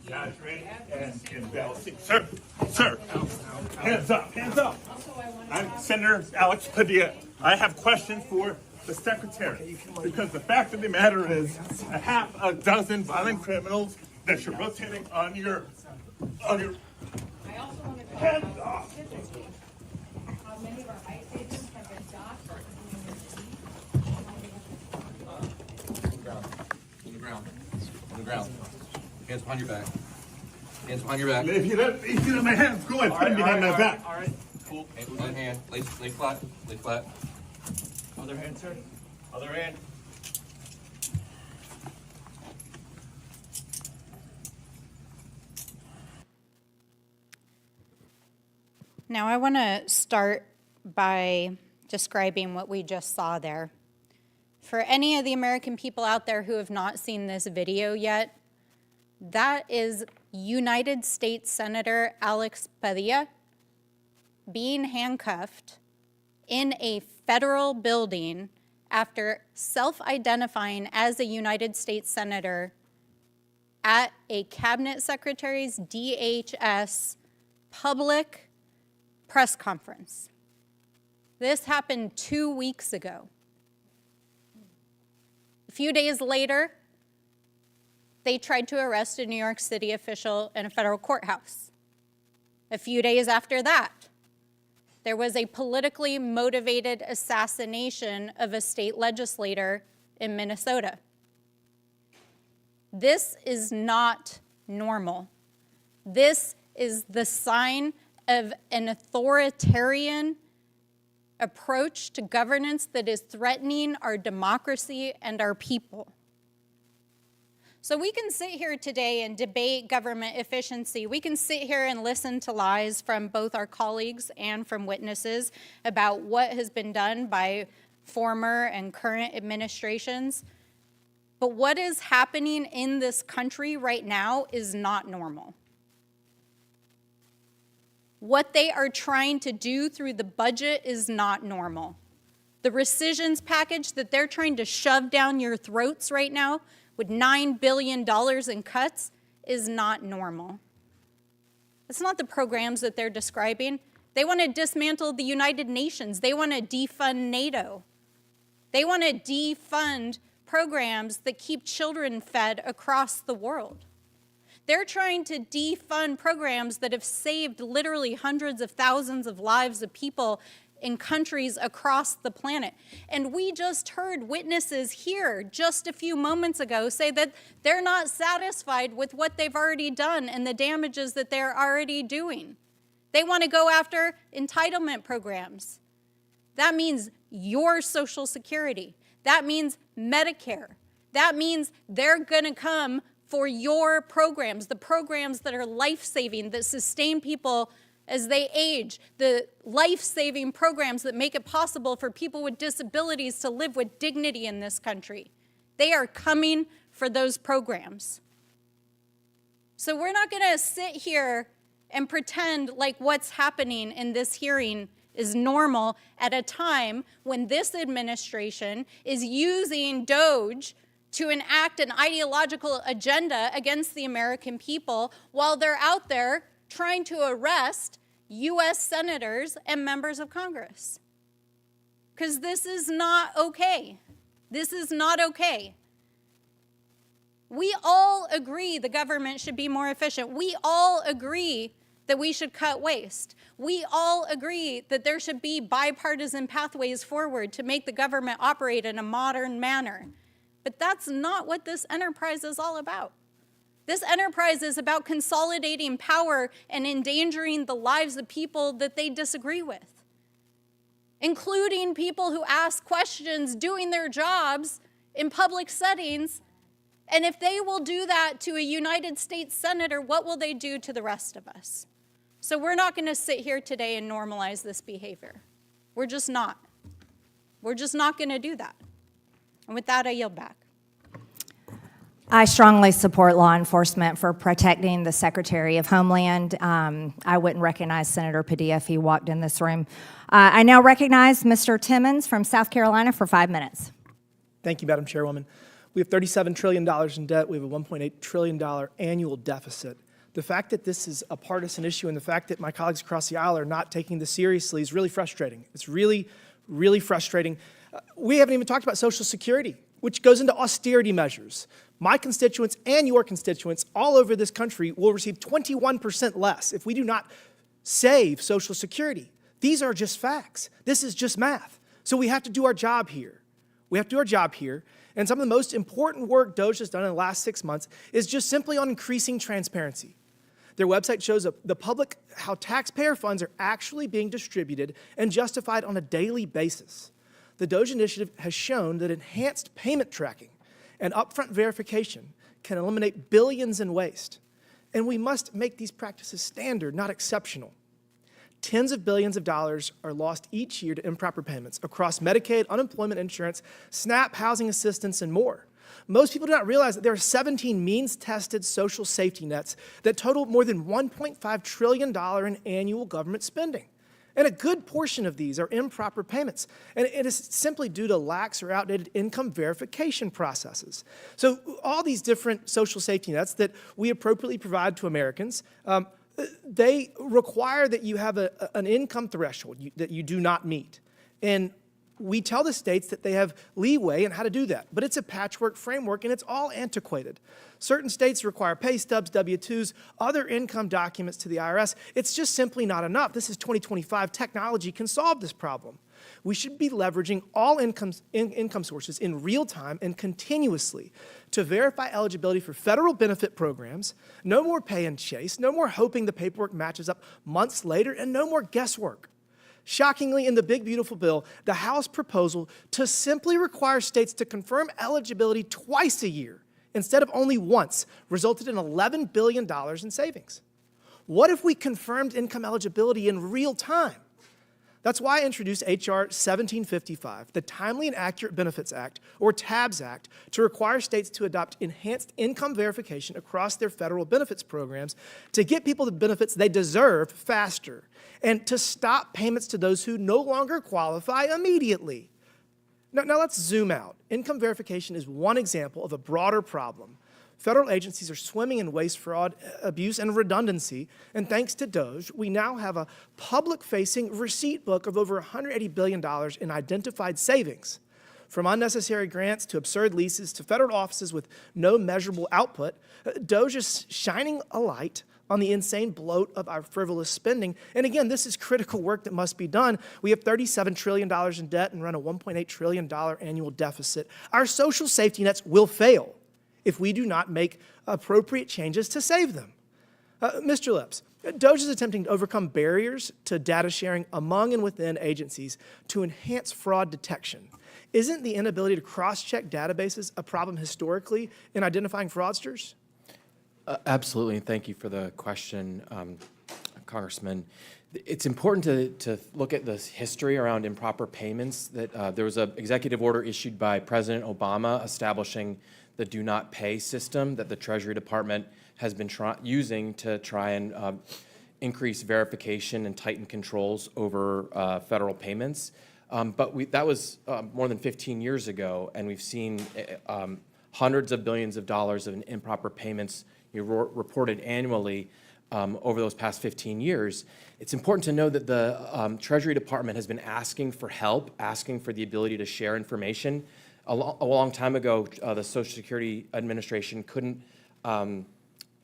Guys, ready? And bell. Sir, hands up. I'm Senator Alex Padilla. I have questions for the secretary, because the fact of the matter is a half a dozen violent criminals that you're rotating on your hands off. Many of our ICE agents have been docked. On the ground. Hands behind your back. Hands behind your back. If you let my hands go, and put them behind my back. All right. Cool. Other hand. Lay flat. Lay flat. Other hand, sir. Other hand. Now, I want to start by describing what we just saw there. For any of the American people out there who have not seen this video yet, that is United States Senator Alex Padilla being handcuffed in a federal building after self-identifying as a United States Senator at a cabinet secretary's DHS public press conference. This happened 2 weeks ago. A few days later, they tried to arrest a New York City official in a federal courthouse. A few days after that, there was a politically motivated assassination of a state legislator in Minnesota. This is not normal. This is the sign of an authoritarian approach to governance that is threatening our democracy and our people. So we can sit here today and debate government efficiency. We can sit here and listen to lies from both our colleagues and from witnesses about what has been done by former and current administrations. But what is happening in this country right now is not normal. What they are trying to do through the budget is not normal. The rescissions package that they're trying to shove down your throats right now with $9 billion in cuts is not normal. It's not the programs that they're describing. They want to dismantle the United Nations. They want to defund NATO. They want to defund programs that keep children fed across the world. They're trying to defund programs that have saved literally hundreds of thousands of lives of people in countries across the planet. And we just heard witnesses here just a few moments ago say that they're not satisfied with what they've already done and the damages that they're already doing. They want to go after entitlement programs. That means your Social Security. That means Medicare. That means they're going to come for your programs, the programs that are life-saving, that sustain people as they age, the life-saving programs that make it possible for people with disabilities to live with dignity in this country. They are coming for those programs. So we're not going to sit here and pretend like what's happening in this hearing is normal at a time when this administration is using DOGE to enact an ideological agenda against the American people while they're out there trying to arrest U.S. senators and members of Congress. Because this is not okay. This is not okay. We all agree the government should be more efficient. We all agree that we should cut waste. We all agree that there should be bipartisan pathways forward to make the government operate in a modern manner. But that's not what this enterprise is all about. This enterprise is about consolidating power and endangering the lives of people that they disagree with, including people who ask questions doing their jobs in public settings. And if they will do that to a United States senator, what will they do to the rest of us? So we're not going to sit here today and normalize this behavior. We're just not. We're just not going to do that. And with that, I yield back. I strongly support law enforcement for protecting the Secretary of Homeland. I wouldn't recognize Senator Padilla if he walked in this room. I now recognize Mr. Timmons from South Carolina for 5 minutes. Thank you, Madam Chairwoman. We have $37 trillion in debt. We have a $1.8 trillion annual deficit. The fact that this is a partisan issue and the fact that my colleagues across the aisle are not taking this seriously is really frustrating. It's really, really frustrating. We haven't even talked about Social Security, which goes into austerity measures. My constituents and your constituents all over this country will receive 21% less if we do not save Social Security. These are just facts. This is just math. So we have to do our job here. We have to do our job here. And some of the most important work DOGE has done in the last 6 months is just simply on increasing transparency. Their website shows the public how taxpayer funds are actually being distributed and justified on a daily basis. The DOGE initiative has shown that enhanced payment tracking and upfront verification can eliminate billions in waste. And we must make these practices standard, not exceptional. Tens of billions of dollars are lost each year to improper payments across Medicaid, unemployment insurance, SNAP, housing assistance, and more. Most people do not realize that there are 17 means-tested social safety nets that total more than $1.5 trillion in annual government spending. And a good portion of these are improper payments. And it is simply due to lax or outdated income verification processes. So all these different social safety nets that we appropriately provide to Americans, they require that you have an income threshold that you do not meet. And we tell the states that they have leeway in how to do that, but it's a patchwork framework and it's all antiquated. Certain states require pay stubs, W-2s, other income documents to the IRS. It's just simply not enough. This is 2025. Technology can solve this problem. We should be leveraging all income sources in real time and continuously to verify eligibility for federal benefit programs. No more pay and chase, no more hoping the paperwork matches up months later, and no more guesswork. Shockingly, in the big, beautiful bill, the House proposal to simply require states to confirm eligibility twice a year instead of only once resulted in $11 billion in savings. What if we confirmed income eligibility in real time? That's why I introduced H.R. 1755, the Timely and Accurate Benefits Act, or TABS Act, to require states to adopt enhanced income verification across their federal benefits programs to get people the benefits they deserve faster, and to stop payments to those who no longer qualify immediately. Now let's zoom out. Income verification is one example of a broader problem. Federal agencies are swimming in waste, fraud, abuse, and redundancy, and thanks to DOGE, we now have a public-facing receipt book of over $180 billion in identified savings. From unnecessary grants to absurd leases to federal offices with no measurable output, DOGE is shining a light on the insane bloat of our frivolous spending. And again, this is critical work that must be done. We have $37 trillion in debt and run a $1.8 trillion annual deficit. Our social safety nets will fail if we do not make appropriate changes to save them. Mr. Lips, DOGE is attempting to overcome barriers to data sharing among and within agencies to enhance fraud detection. Isn't the inability to cross-check databases a problem historically in identifying fraudsters? Absolutely, and thank you for the question, Congressman. It's important to look at the history around improper payments. That there was an executive order issued by President Obama establishing the do not pay system that the Treasury Department has been using to try and increase verification and tighten controls over federal payments. But that was more than 15 years ago, and we've seen hundreds of billions of dollars of improper payments reported annually over those past 15 years. It's important to know that the Treasury Department has been asking for help, asking for the ability to share information. A long time ago, the Social Security Administration couldn't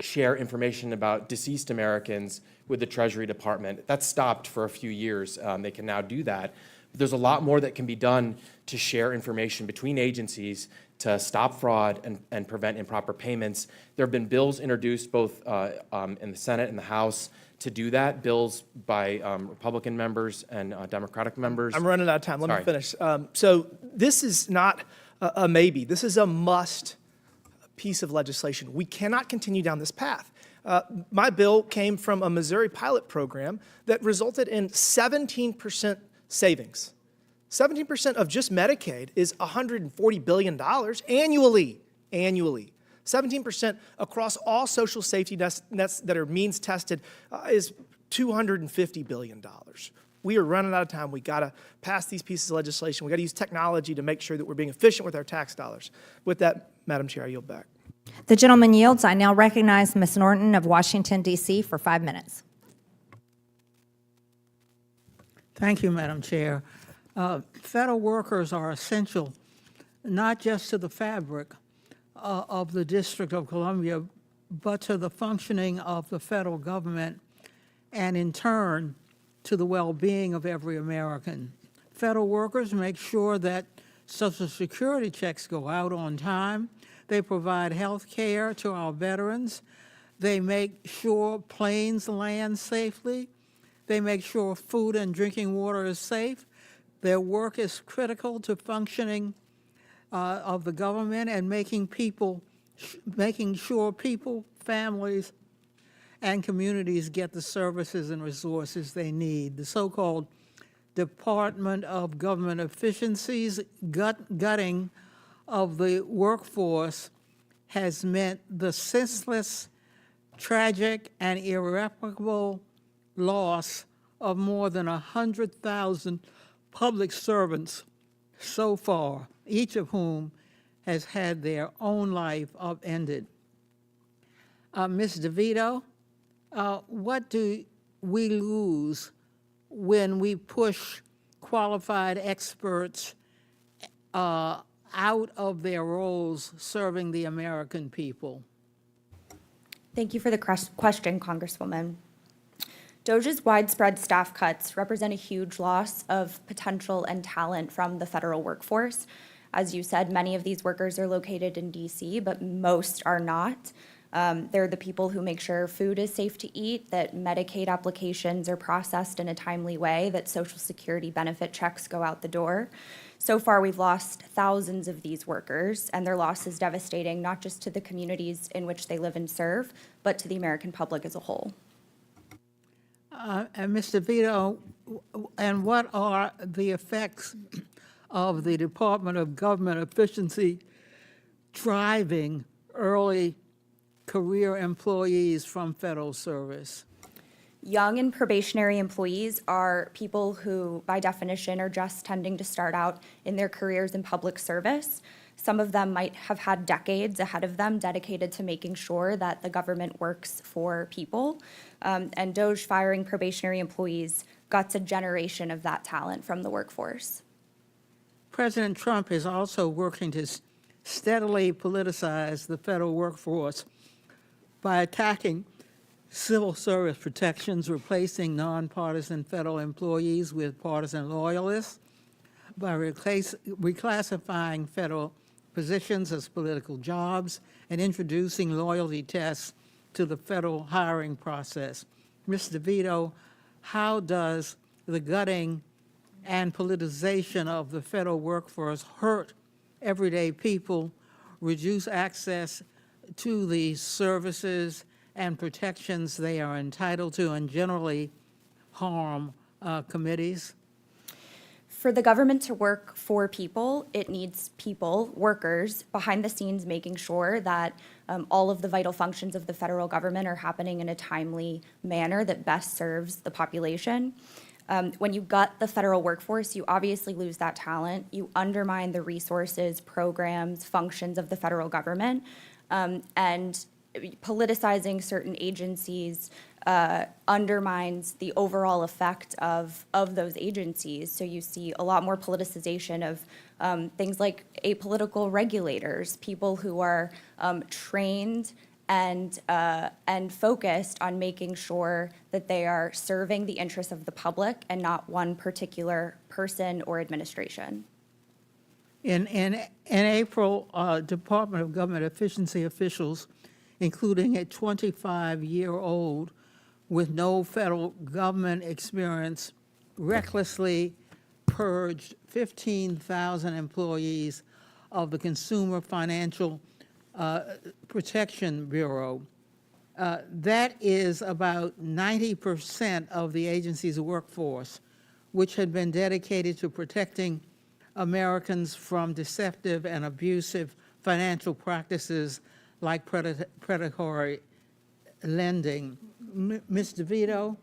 share information about deceased Americans with the Treasury Department. That stopped for a few years. They can now do that. But there's a lot more that can be done to share information between agencies to stop fraud and prevent improper payments. There have been bills introduced both in the Senate and the House to do that, bills by Republican members and Democratic members. I'm running out of time. Let me finish. So this is not a maybe. This is a must piece of legislation. We cannot continue down this path. My bill came from a Missouri pilot program that resulted in 17% savings. 17% of just Medicaid is $140 billion annually. 17% across all social safety nets that are means tested is $250 billion. We are running out of time. We got to pass these pieces of legislation. We got to use technology to make sure that we're being efficient with our tax dollars. With that, Madam Chair, I yield back. The gentleman yields. I now recognize Ms. Norton of Washington, D.C. for 5 minutes. Thank you, Madam Chair. Federal workers are essential not just to the fabric of the District of Columbia, but to the functioning of the federal government and in turn to the well-being of every American. Federal workers make sure that Social Security checks go out on time. They provide health care to our veterans. They make sure planes land safely. They make sure food and drinking water is safe. Their work is critical to functioning of the government and making sure people, families, and communities get the services and resources they need. The so-called Department of Government Efficiency's gutting of the workforce has meant the senseless, tragic, and irreparable loss of more than 100,000 public servants so far, each of whom has had their own life upended. Ms. DeVito, what do we lose when we push qualified experts out of their roles serving the American people? Thank you for the question, Congresswoman. DOGE's widespread staff cuts represent a huge loss of potential and talent from the federal workforce. As you said, many of these workers are located in DC, but most are not. They're the people who make sure food is safe to eat, that Medicaid applications are processed in a timely way, that Social Security benefit checks go out the door. So far, we've lost thousands of these workers, and their loss is devastating, not just to the communities in which they live and serve, but to the American public as a whole. And Mr. Vito, and what are the effects of the Department of Government Efficiency driving early career employees from federal service? Young and probationary employees are people who, by definition, are just tending to start out in their careers in public service. Some of them might have had decades ahead of them dedicated to making sure that the government works for people. And DOGE firing probationary employees guts a generation of that talent from the workforce. President Trump is also working to steadily politicize the federal workforce by attacking civil service protections, replacing nonpartisan federal employees with partisan loyalists, by reclassifying federal positions as political jobs, and introducing loyalty tests to the federal hiring process. Ms. DeVito, how does the gutting and politicization of the federal workforce hurt everyday people, reduce access to the services and protections they are entitled to, and generally harm committees? For the government to work for people, it needs people, workers, behind the scenes making sure that all of the vital functions of the federal government are happening in a timely manner that best serves the population. When you gut the federal workforce, you obviously lose that talent. You undermine the resources, programs, functions of the federal government, and politicizing certain agencies undermines the overall effect of those agencies. So you see a lot more politicization of things like apolitical regulators, people who are trained and focused on making sure that they are serving the interests of the public and not one particular person or administration. In April, Department of Government Efficiency officials, including a 25-year-old with no federal government experience, recklessly purged 15,000 employees of the Consumer Financial Protection Bureau. That is about 90% of the agency's workforce, which had been dedicated to protecting Americans from deceptive and abusive financial practices like predatory lending. Ms. DeVito,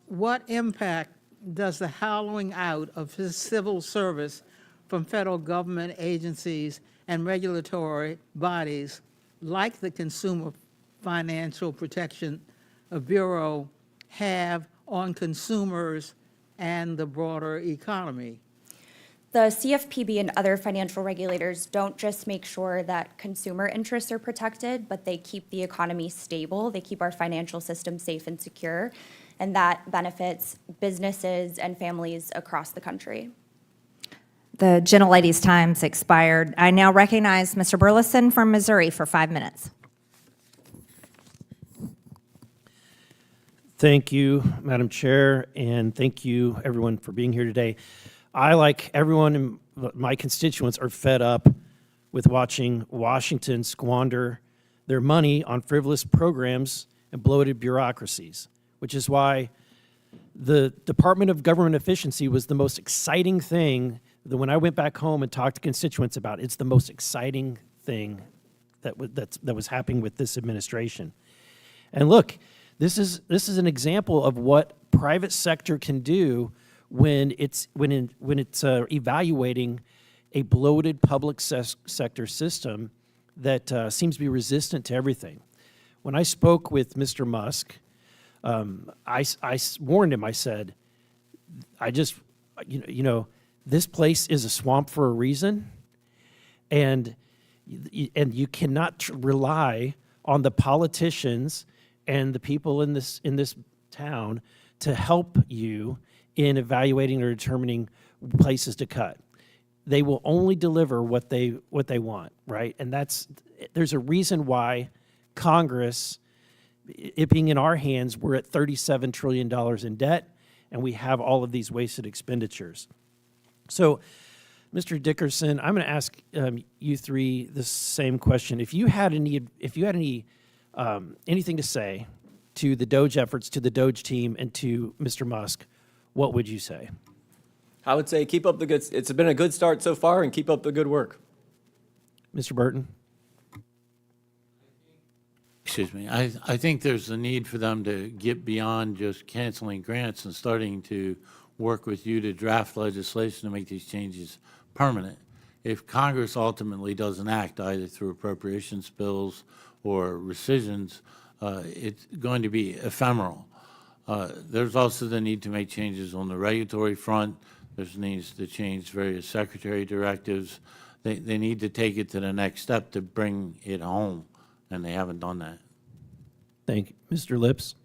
what impact does the hollowing out of his civil service from federal government agencies and regulatory bodies like the Consumer Financial Protection Bureau have on consumers and the broader economy? The CFPB and other financial regulators don't just make sure that consumer interests are protected, but they keep the economy stable. They keep our financial system safe and secure, and that benefits businesses and families across the country. The gentlelady's time's expired. I now recognize Mr. Burleson from Missouri for 5 minutes. Thank you, Madam Chair, and thank you, everyone, for being here today. I, like everyone in my constituents, are fed up with watching Washington squander their money on frivolous programs and bloated bureaucracies, which is why the Department of Government Efficiency was the most exciting thing that when I went back home and talked to constituents about, it's the most exciting thing that was happening with this administration. And look, this is an example of what private sector can do when it's evaluating a bloated public sector system that seems to be resistant to everything. When I spoke with Mr. Musk, I warned him. I said, this place is a swamp for a reason, and you cannot rely on the politicians and the people in this town to help you in evaluating or determining places to cut. They will only deliver what they want, right? And there's a reason why Congress, it being in our hands, we're at $37 trillion in debt, and we have all of these wasted expenditures. So, Mr. Dickerson, I'm going to ask you three the same question. If you had anything to say to the DOGE efforts, to the DOGE team, and to Mr. Musk, what would you say? I would say keep up the good, it's been a good start so far, and keep up the good work. Mr. Burton? Excuse me. I think there's a need for them to get beyond just canceling grants and starting to work with you to draft legislation to make these changes permanent. If Congress ultimately doesn't act, either through appropriations bills or rescissions, it's going to be ephemeral. There's also the need to make changes on the regulatory front. There's needs to change various secretary directives. They need to take it to the next step to bring it home, and they haven't done that. Thank you. Mr. Lips?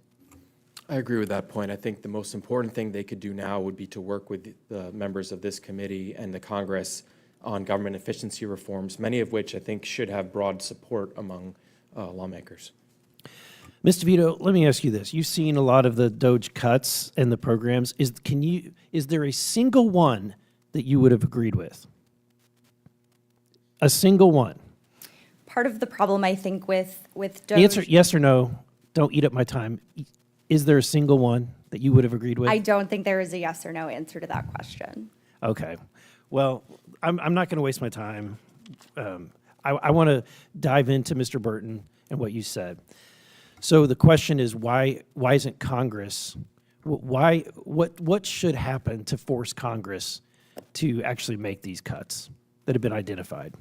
I agree with that point. I think the most important thing they could do now would be to work with the members of this committee and the Congress on government efficiency reforms, many of which I think should have broad support among lawmakers. Ms. DeVito, let me ask you this. You've seen a lot of the DOGE cuts and the programs. Is there a single one that you would have agreed with? A single one? Part of the problem, I think, with DOGE... Answer yes or no. Don't eat up my time. Is there a single one that you would have agreed with? I don't think there is a yes or no answer to that question. Okay. Well, I'm not going to waste my time. I want to dive into Mr. Burton and what you said. So the question is, why isn't Congress, what should happen to force Congress to actually make these cuts that have been identified?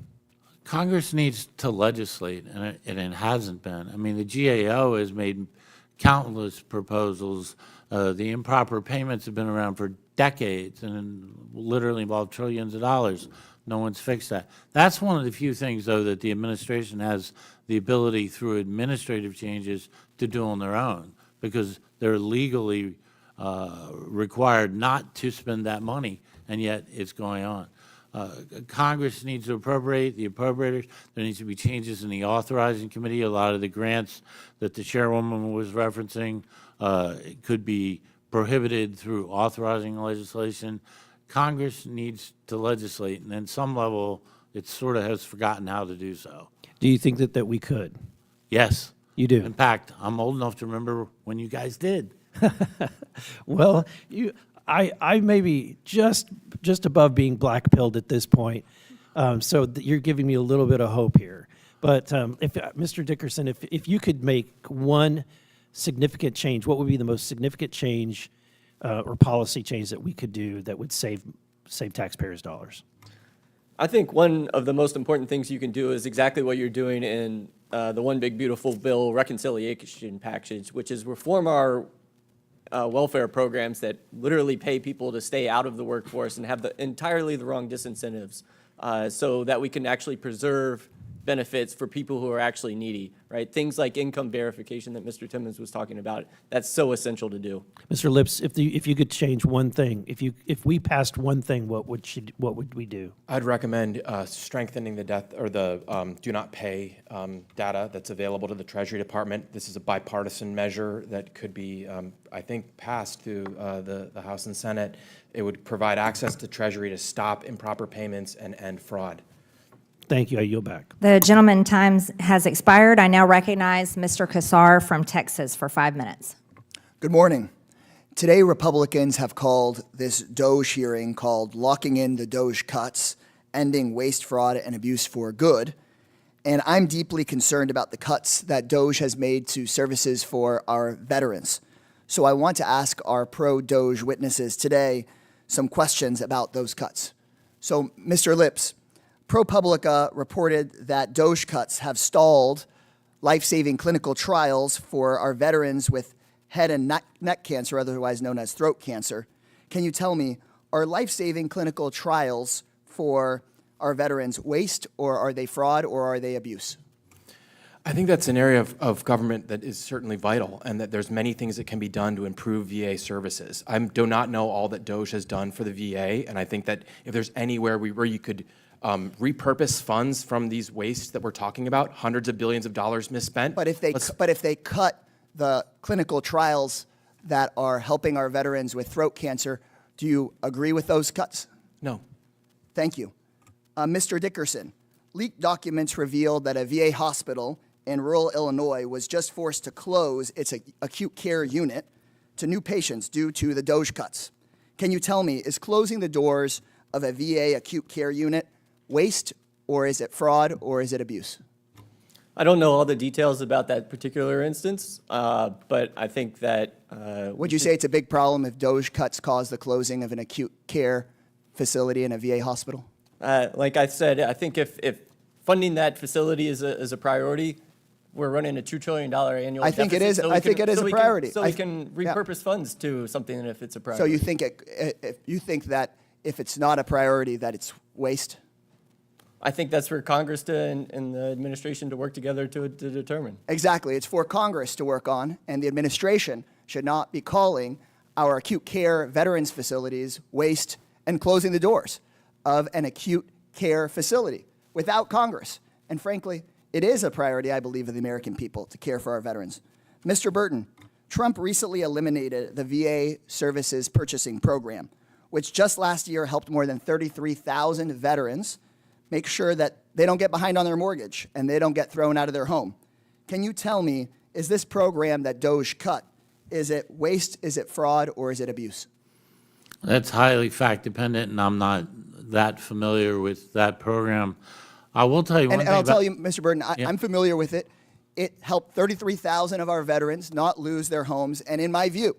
Congress needs to legislate, and it hasn't been. I mean, the GAO has made countless proposals. The improper payments have been around for decades and literally involve trillions of dollars. No one's fixed that. That's one of the few things, though, that the administration has the ability through administrative changes to do on their own, because they're legally required not to spend that money, and yet it's going on. Congress needs to appropriate, the appropriators. There needs to be changes in the authorizing committee. A lot of the grants that the chairwoman was referencing could be prohibited through authorizing legislation. Congress needs to legislate, and at some level, it sort of has forgotten how to do so. Do you think that we could? Yes. You do? In fact, I'm old enough to remember when you guys did. Well, I may be just above being black-pilled at this point, so you're giving me a little bit of hope here. But if Mr. Dickerson, if you could make one significant change, what would be the most significant change or policy change that we could do that would save taxpayers' dollars? I think one of the most important things you can do is exactly what you're doing in the One Big Beautiful Bill reconciliation package, which is reform our welfare programs that literally pay people to stay out of the workforce and have entirely the wrong disincentives, so that we can actually preserve benefits for people who are actually needy, right? Things like income verification that Mr. Timmons was talking about, that's so essential to do. Mr. Lips, if you could change one thing, if we passed one thing, what would we do? I'd recommend strengthening the do not pay data that's available to the Treasury Department. This is a bipartisan measure that could be, I think, passed through the House and Senate. It would provide access to Treasury to stop improper payments and end fraud. Thank you. I yield back. The gentleman's time has expired. I now recognize Mr. Kassar from Texas for 5 minutes. Good morning. Today, Republicans have called this D.O.G.E hearing called Locking in the D.O.G.E Cuts, Ending Waste, Fraud, and Abuse for Good. And I'm deeply concerned about the cuts that D.O.G.E has made to services for our veterans. So I want to ask our pro-D.O.G.E witnesses today some questions about those cuts. So, Mr. Lips, ProPublica reported that D.O.G.E cuts have stalled life-saving clinical trials for our veterans with head and neck cancer, otherwise known as throat cancer. Can you tell me, are life-saving clinical trials for our veterans waste, or are they fraud, or are they abuse? I think that's an area of government that is certainly vital, and that there's many things that can be done to improve VA services. I do not know all that D.O.G.E has done for the VA, and I think that if there's anywhere where you could repurpose funds from these wastes that we're talking about, hundreds of billions of dollars misspent. But if they cut the clinical trials that are helping our veterans with throat cancer, do you agree with those cuts? No. Thank you. Mr. Dickerson, leaked documents revealed that a VA hospital in rural Illinois was just forced to close its acute care unit to new patients due to the D.O.G.E cuts. Can you tell me, is closing the doors of a VA acute care unit waste, or is it fraud, or is it abuse? I don't know all the details about that particular instance, but I think that... Would you say it's a big problem if D.O.G.E cuts cause the closing of an acute care facility in a VA hospital? Like I said, I think if funding that facility is a priority, we're running a $2 trillion annual I think deficit. it is. I think it is a priority. So we can repurpose funds to something if it's a priority. So you think that if it's not a priority, that it's waste? I think that's for Congress and the administration to work together to determine. Exactly. It's for Congress to work on, and the administration should not be calling our acute care veterans facilities waste and closing the doors of an acute care facility without Congress. And frankly, it is a priority, I believe, of the American people to care for our veterans. Mr. Burton, Trump recently eliminated the VA Services Purchasing Program, which just last year helped more than 33,000 veterans make sure that they don't get behind on their mortgage and they don't get thrown out of their home. Can you tell me, is this program that D.O.G.E cut, is it waste, is it fraud, or is it abuse? That's highly fact-dependent, and I'm not that familiar with that program. I will tell you one thing And I'll about... tell you, Mr. Burton, I'm familiar with it. It helped 33,000 of our veterans not lose their homes, and in my view,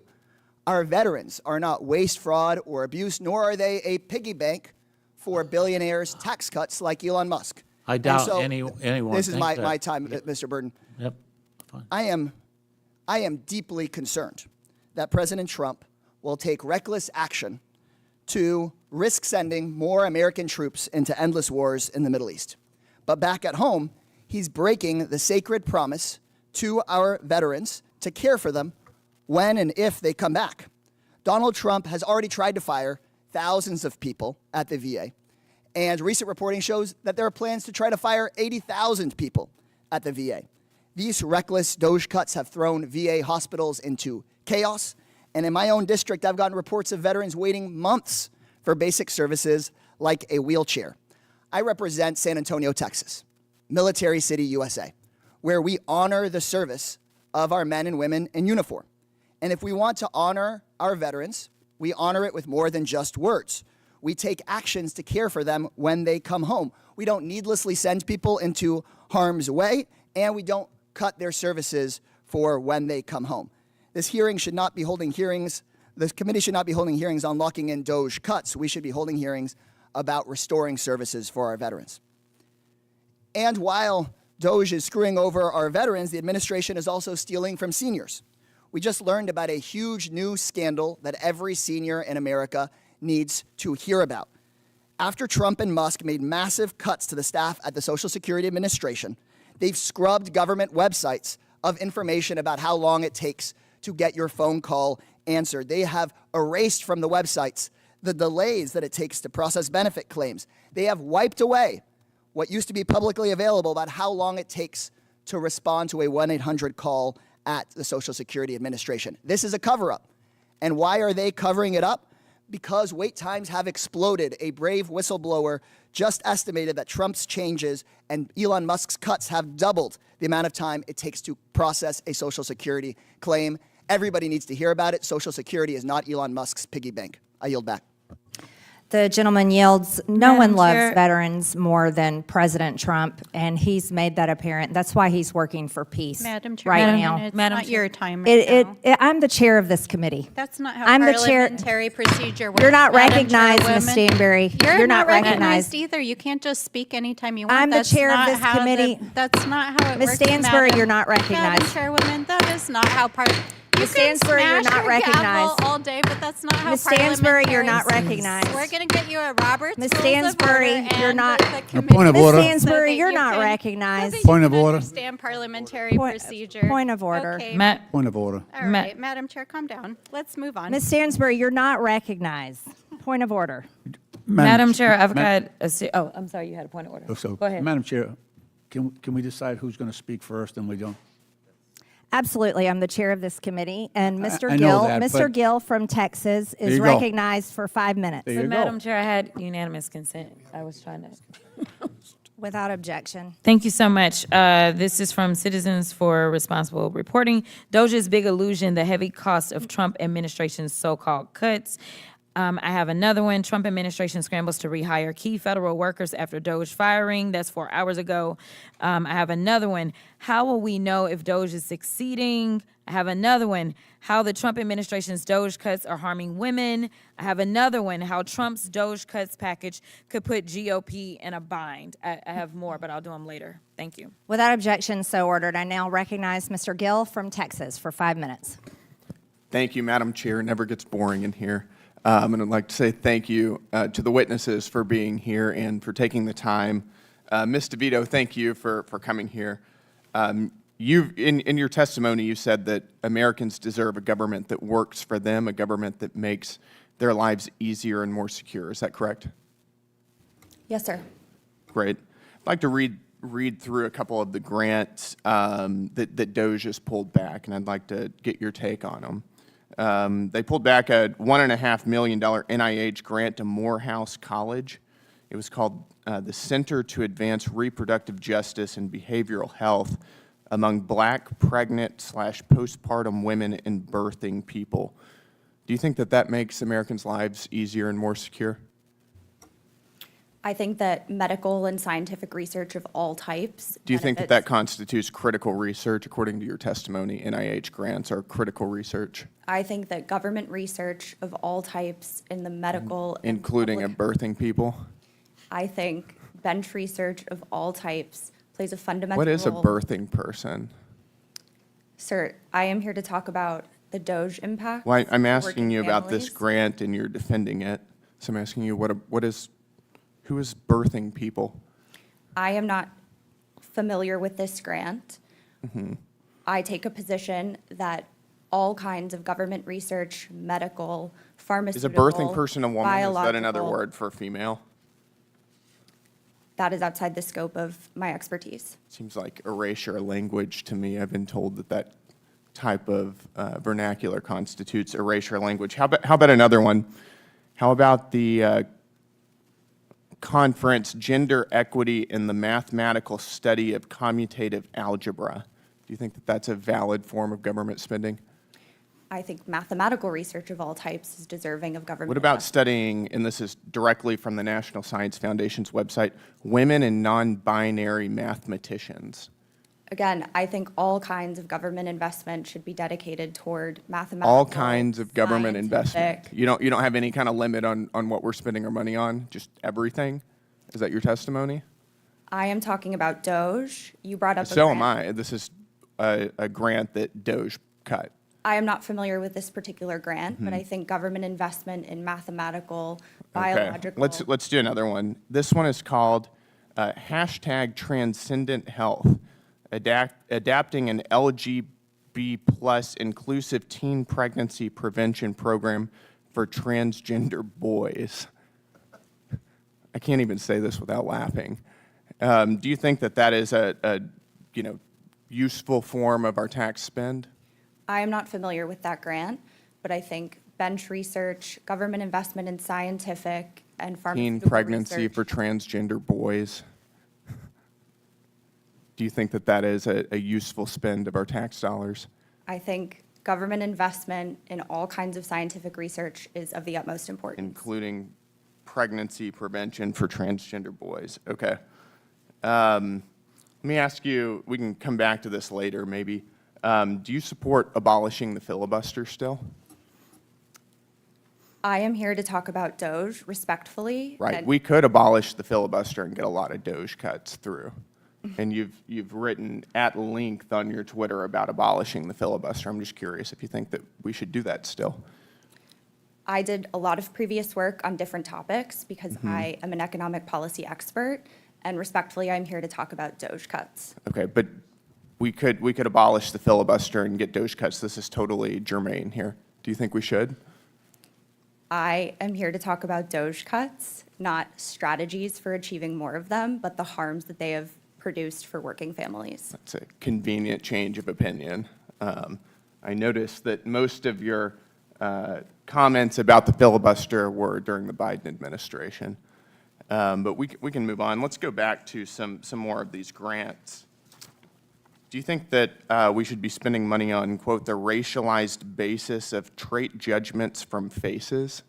our veterans are not waste, fraud, or abuse, nor are they a piggy bank for billionaires' tax cuts like Elon Musk. I doubt anyone This is thinks my that. time, Mr. Burton. Yep, fine. I am deeply concerned that President Trump will take reckless action to risk sending more American troops into endless wars in the Middle East. But back at home, he's breaking the sacred promise to our veterans to care for them when and if they come back. Donald Trump has already tried to fire thousands of people at the VA, and recent reporting shows that there are plans to try to fire 80,000 people at the VA. These reckless D.O.G.E cuts have thrown VA hospitals into chaos, and in my own district, I've gotten reports of veterans waiting months for basic services like a wheelchair. I represent San Antonio, Texas, Military City, USA, where we honor the service of our men and women in uniform. And if we want to honor our veterans, we honor it with more than just words. We take actions to care for them when they come home. We don't needlessly send people into harm's way, and we don't cut their services for when they come home. This hearing should not be holding hearings. This committee should not be holding hearings on locking in D.O.G.E cuts. We should be holding hearings about restoring services for our veterans. And while D.O.G.E is screwing over our veterans, the administration is also stealing from seniors. We just learned about a huge new scandal that every senior in America needs to hear about. After Trump and Musk made massive cuts to the staff at the Social Security Administration, they've scrubbed government websites of information about how long it takes to get your phone call answered. They have erased from the websites the delays that it takes to process benefit claims. They have wiped away what used to be publicly available about how long it takes to respond to a 1-800 call at the Social Security Administration. This is a cover-up. And why are they covering it up? because wait times have exploded. A brave whistleblower just estimated that Trump's changes and Elon Musk's cuts have doubled the amount of time it takes to process a Social Security claim. Everybody needs to hear about it. Social Security is not Elon Musk's piggy bank. I yield back. The gentleman yields. No one Madam loves Chair. veterans more than President Trump, and he's made that apparent. That's why he's working for peace Madam Chair, right Madam- now. it's not your time It, right it, I'm the chair of this committee. That's not how I'm the chair. parliamentary procedure works. You're not Madam recognized, Ms. Chairwoman. Stanberry. You're not recognized either. You can't just speak anytime you want. I'm the That's chair of not this how committee. That's not how it Ms. works. Stansbury, Madam- you're not recognized. Madam Chairwoman, that is not how You Ms. can Stansbury, you're smash not your recognized. gavel all day, but that's not how Ms. Stansbury, you're not parliamentary- recognized. We're going to get you a Robert's Ms. Rules of Stansbury, Order you're and not- the A committee point of Ms. order. Stansbury, so you're that not you can- recognized. so that Point you of can order. Understand parliamentary procedure. Point of order. Okay. Point of order. All right, Madam Chair, calm down. Let's move on. Ms. Stansbury, you're not recognized. Point of order. Madam Chair, I've Ma- got oh, I'm sorry, you had a point of order. So, Go ahead. Madam Chair, can we decide who's going to speak first and we don't? Absolutely. I'm the chair of this committee, and Mr. I know Gill, that, Mr. but- Gill from Texas There is you go. recognized for 5 minutes. There But you Madam go. Chair, I had unanimous consent. I was trying to. Without objection. Thank you so much. This is from Citizens for Responsible Reporting. DOGE's big illusion, the heavy cost of Trump administration's so-called cuts. I have another one. Trump administration scrambles to rehire key federal workers after DOGE firing. That's 4 hours ago. I have another one. How will we know if DOGE is succeeding? I have another one. How the Trump administration's DOGE cuts are harming women. I have another one. How Trump's DOGE cuts package could put GOP in a bind. I have more, but I'll do them later. Thank you. Without objection, so ordered. I now recognize Mr. Gill from Texas for 5 minutes. Thank you, Madam Chair. It never gets boring in here. And I'd like to say thank you to the witnesses for being here and for taking the time. Ms. DeVito, thank you for coming here. In your testimony, you said that Americans deserve a government that works for them, a government that makes their lives easier and more secure. Is that correct? Yes, sir. Great. I'd like to read through a couple of the grants that DOGE has pulled back, and I'd like to get your take on them. They pulled back a $1.5 million NIH grant to Morehouse College. It was called the Center to Advance Reproductive Justice and Behavioral Health among Black, pregnant, / postpartum women and birthing people. Do you think that that makes Americans' lives easier and more secure? I think that medical and scientific research of all types. Do you think that benefits- constitutes critical research? According to your testimony, NIH grants are critical research, I think that government research of all types in the medical. and including public- birthing people. I think bench research of all types plays a fundamental What is a role. birthing person? Sir, I am here to talk about the DOGE impact. Well, I'm for asking working you about this families. grant and you're defending it. So I'm asking you who is birthing people? I am not familiar with this grant. Mhm. I take a position that all kinds of government research, medical, Is a pharmaceutical, birthing person a woman? Is that another biological, word for female? That is outside the scope of my expertise. Seems like erasure language to me. I've been told that type of vernacular constitutes erasure language. How about another one? How about the conference, Gender Equity in the Mathematical Study of Commutative Algebra? Do you think that that's a valid form of government spending? I think mathematical research of all types is deserving of government. What about investment. studying, and this is directly from the National Science Foundation's website, women and non-binary mathematicians? Again, I think all kinds of government investment should be dedicated toward mathematical. All kinds of government investment. scientific- You don't have any kind of limit on what we're spending our money on, just everything? Is that your testimony? I am talking about DOGE. You brought up. a So am grant. I. This is a grant that DOGE cut. I am not familiar with this particular grant, but Mhm. I think government investment in mathematical, Okay, biological. let's do another one. This one is called hashtag Transcendent Health, adapting an LGB plus inclusive teen pregnancy prevention program for transgender boys. I can't even say this without laughing. Do you think that that is a useful form of our tax spend? I am not familiar with that grant, but I think bench research, government investment in scientific and Teen pharmaceutical pregnancy research. for transgender boys. Do you think that that is a useful spend of our tax dollars? I think government investment in all kinds of scientific research is of the utmost importance. Including pregnancy prevention for transgender boys. Okay. Let me ask you, we can come back to this later maybe. Do you support abolishing the filibuster still? I am here to talk about DOGE respectfully. Right. and We could abolish the filibuster and get a lot of DOGE cuts through. And you've written at length on your Twitter about abolishing the filibuster. I'm just curious if you think that we should do that still. I did a lot of previous work on different topics because I am an economic policy expert, and respectfully, I'm here to talk about DOGE cuts. Okay, but we could abolish the filibuster and get DOGE cuts. This is totally germane here. Do you think we should? I am here to talk about DOGE cuts, not strategies for achieving more of them, but the harms that they have produced for working families. That's a convenient change of opinion. I noticed that most of your comments about the filibuster were during the Biden administration. But we can move on. Let's go back to some more of these grants. Do you think that we should be spending money on, quote, the racialized basis of trait judgments from faces?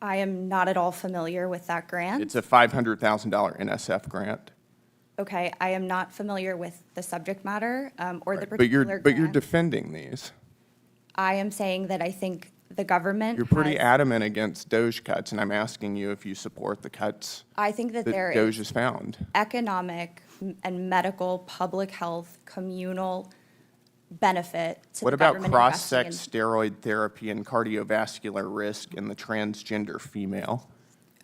I am not at all familiar with that grant. It's a $500,000 NSF grant. Okay, I am not familiar with the subject matter or the But particular you're grant. defending these. I am saying that I think the government You're pretty has- adamant against DOGE cuts, and I'm asking you if you support the cuts I think that there DOGE is has found. economic and medical, public health, communal benefit to What the about government cross-sex investing steroid therapy and cardiovascular risk in the transgender female?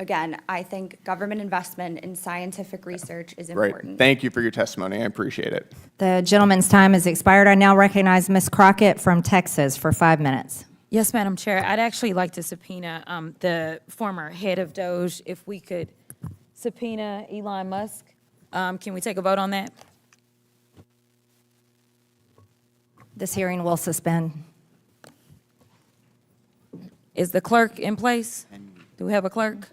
Again, I think government investment in scientific research is Great. important. Thank you for your testimony. I appreciate it. The gentleman's time has expired. I now recognize Ms. Crockett from Texas for 5 minutes. Yes, Madam Chair. I'd actually like to subpoena the former head of DOGE. If we could subpoena Elon Musk. Can we take a vote on that? This hearing will suspend. Is the clerk in place? Do we have a clerk?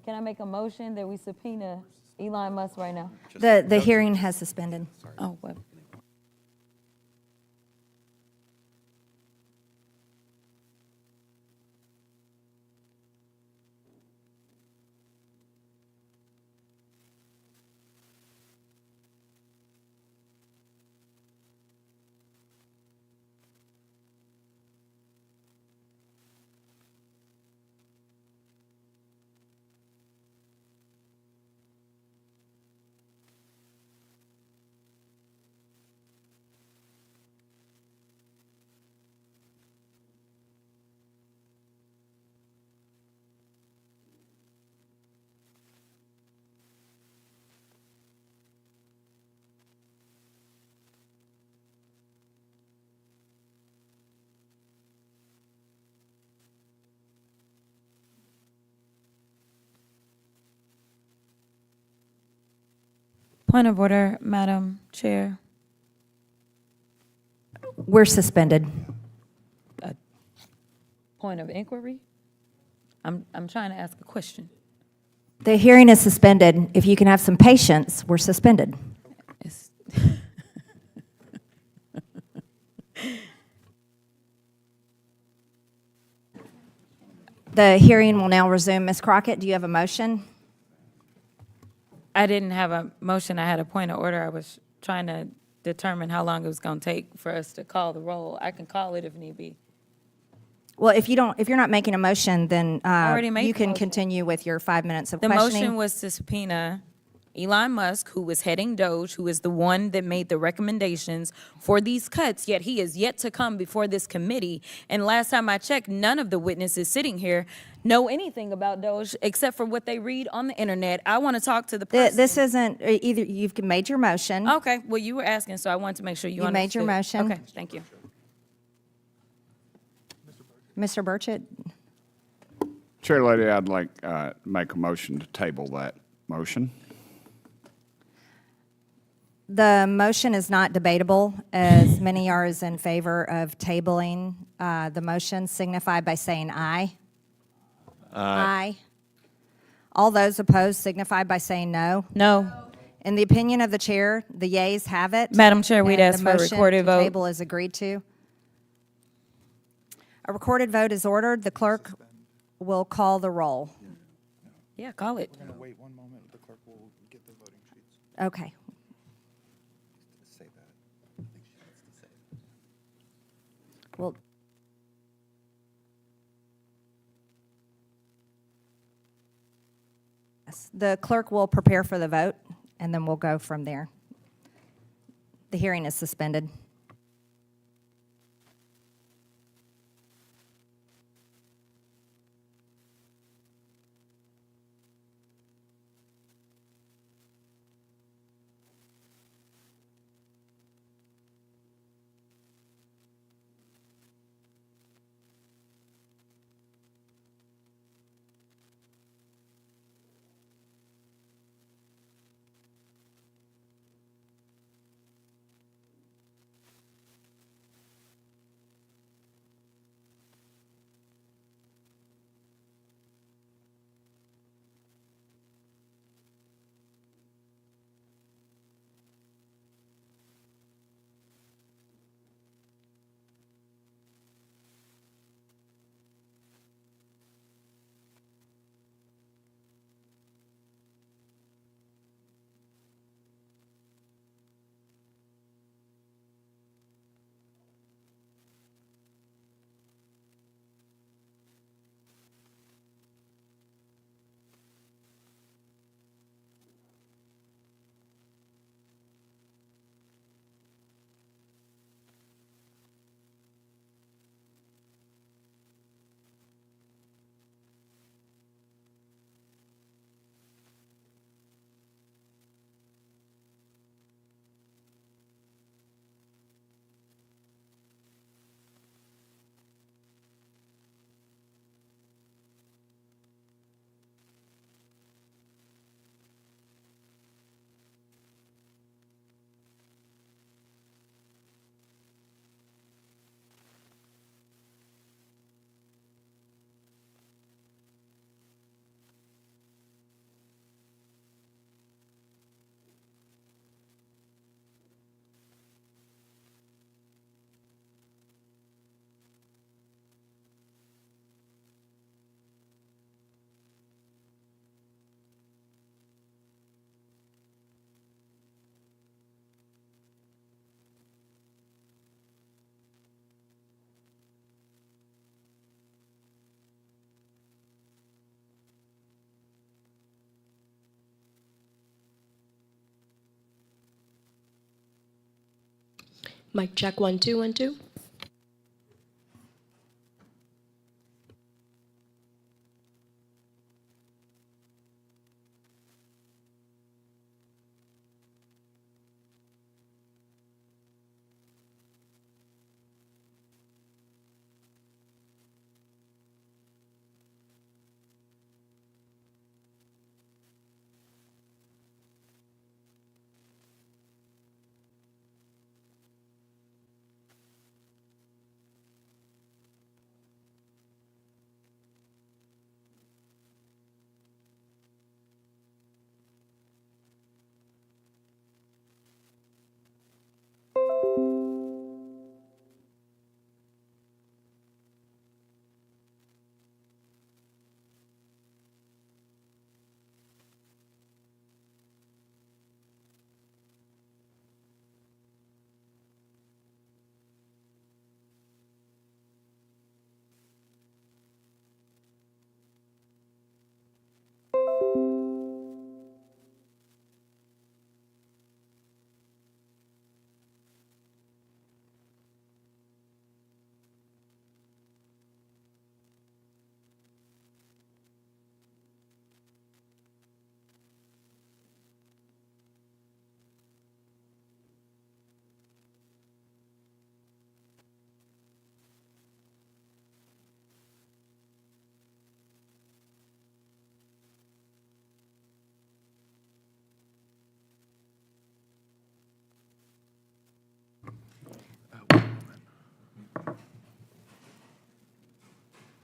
Can I make a motion that we subpoena Elon Musk right now? The hearing has suspended. Oh, what? Point of order, Madam Chair. We're suspended. Point of inquiry? I'm trying to ask a question. The hearing is suspended. If you can have some patience, we're suspended. It's The hearing will now resume. Ms. Crockett, do you have a motion? I didn't have a motion. I had a point of order. I was trying to determine how long it was going to take for us to call the roll. I can call it if need be. Well, if you're not making a motion, then already made you the can motion. continue with your 5 minutes of The questioning. motion was to subpoena Elon Musk, who was heading DOGE, who is the one that made the recommendations for these cuts, yet he is yet to come before this committee. And last time I checked, none of the witnesses sitting here know anything about DOGE except for what they read on the internet. I want to talk to the person. This isn't, either you've made your motion. Okay, well, you were asking, so I wanted to make sure you You made your understood. motion. Okay, thank you. Mr. Burchett? Chair Lady, I'd like to make a motion to table that motion. The motion is not debatable, as many are in favor of tabling the motion. Signify by saying aye. Aye. All those opposed signify by saying no. No. In the opinion of the chair, the yeas have it. Madam Chair, we'd and ask the for a motion recorded to vote. table is agreed to. A recorded vote is ordered. The clerk will call the roll. Yeah, call it. We're going to wait one moment. The clerk will get the voting sheets. Okay. Say that. I think she needs to say it. Well, yes, the clerk will prepare for the vote, and then we'll go from there. The hearing is suspended. Mic check 1 2 1 2.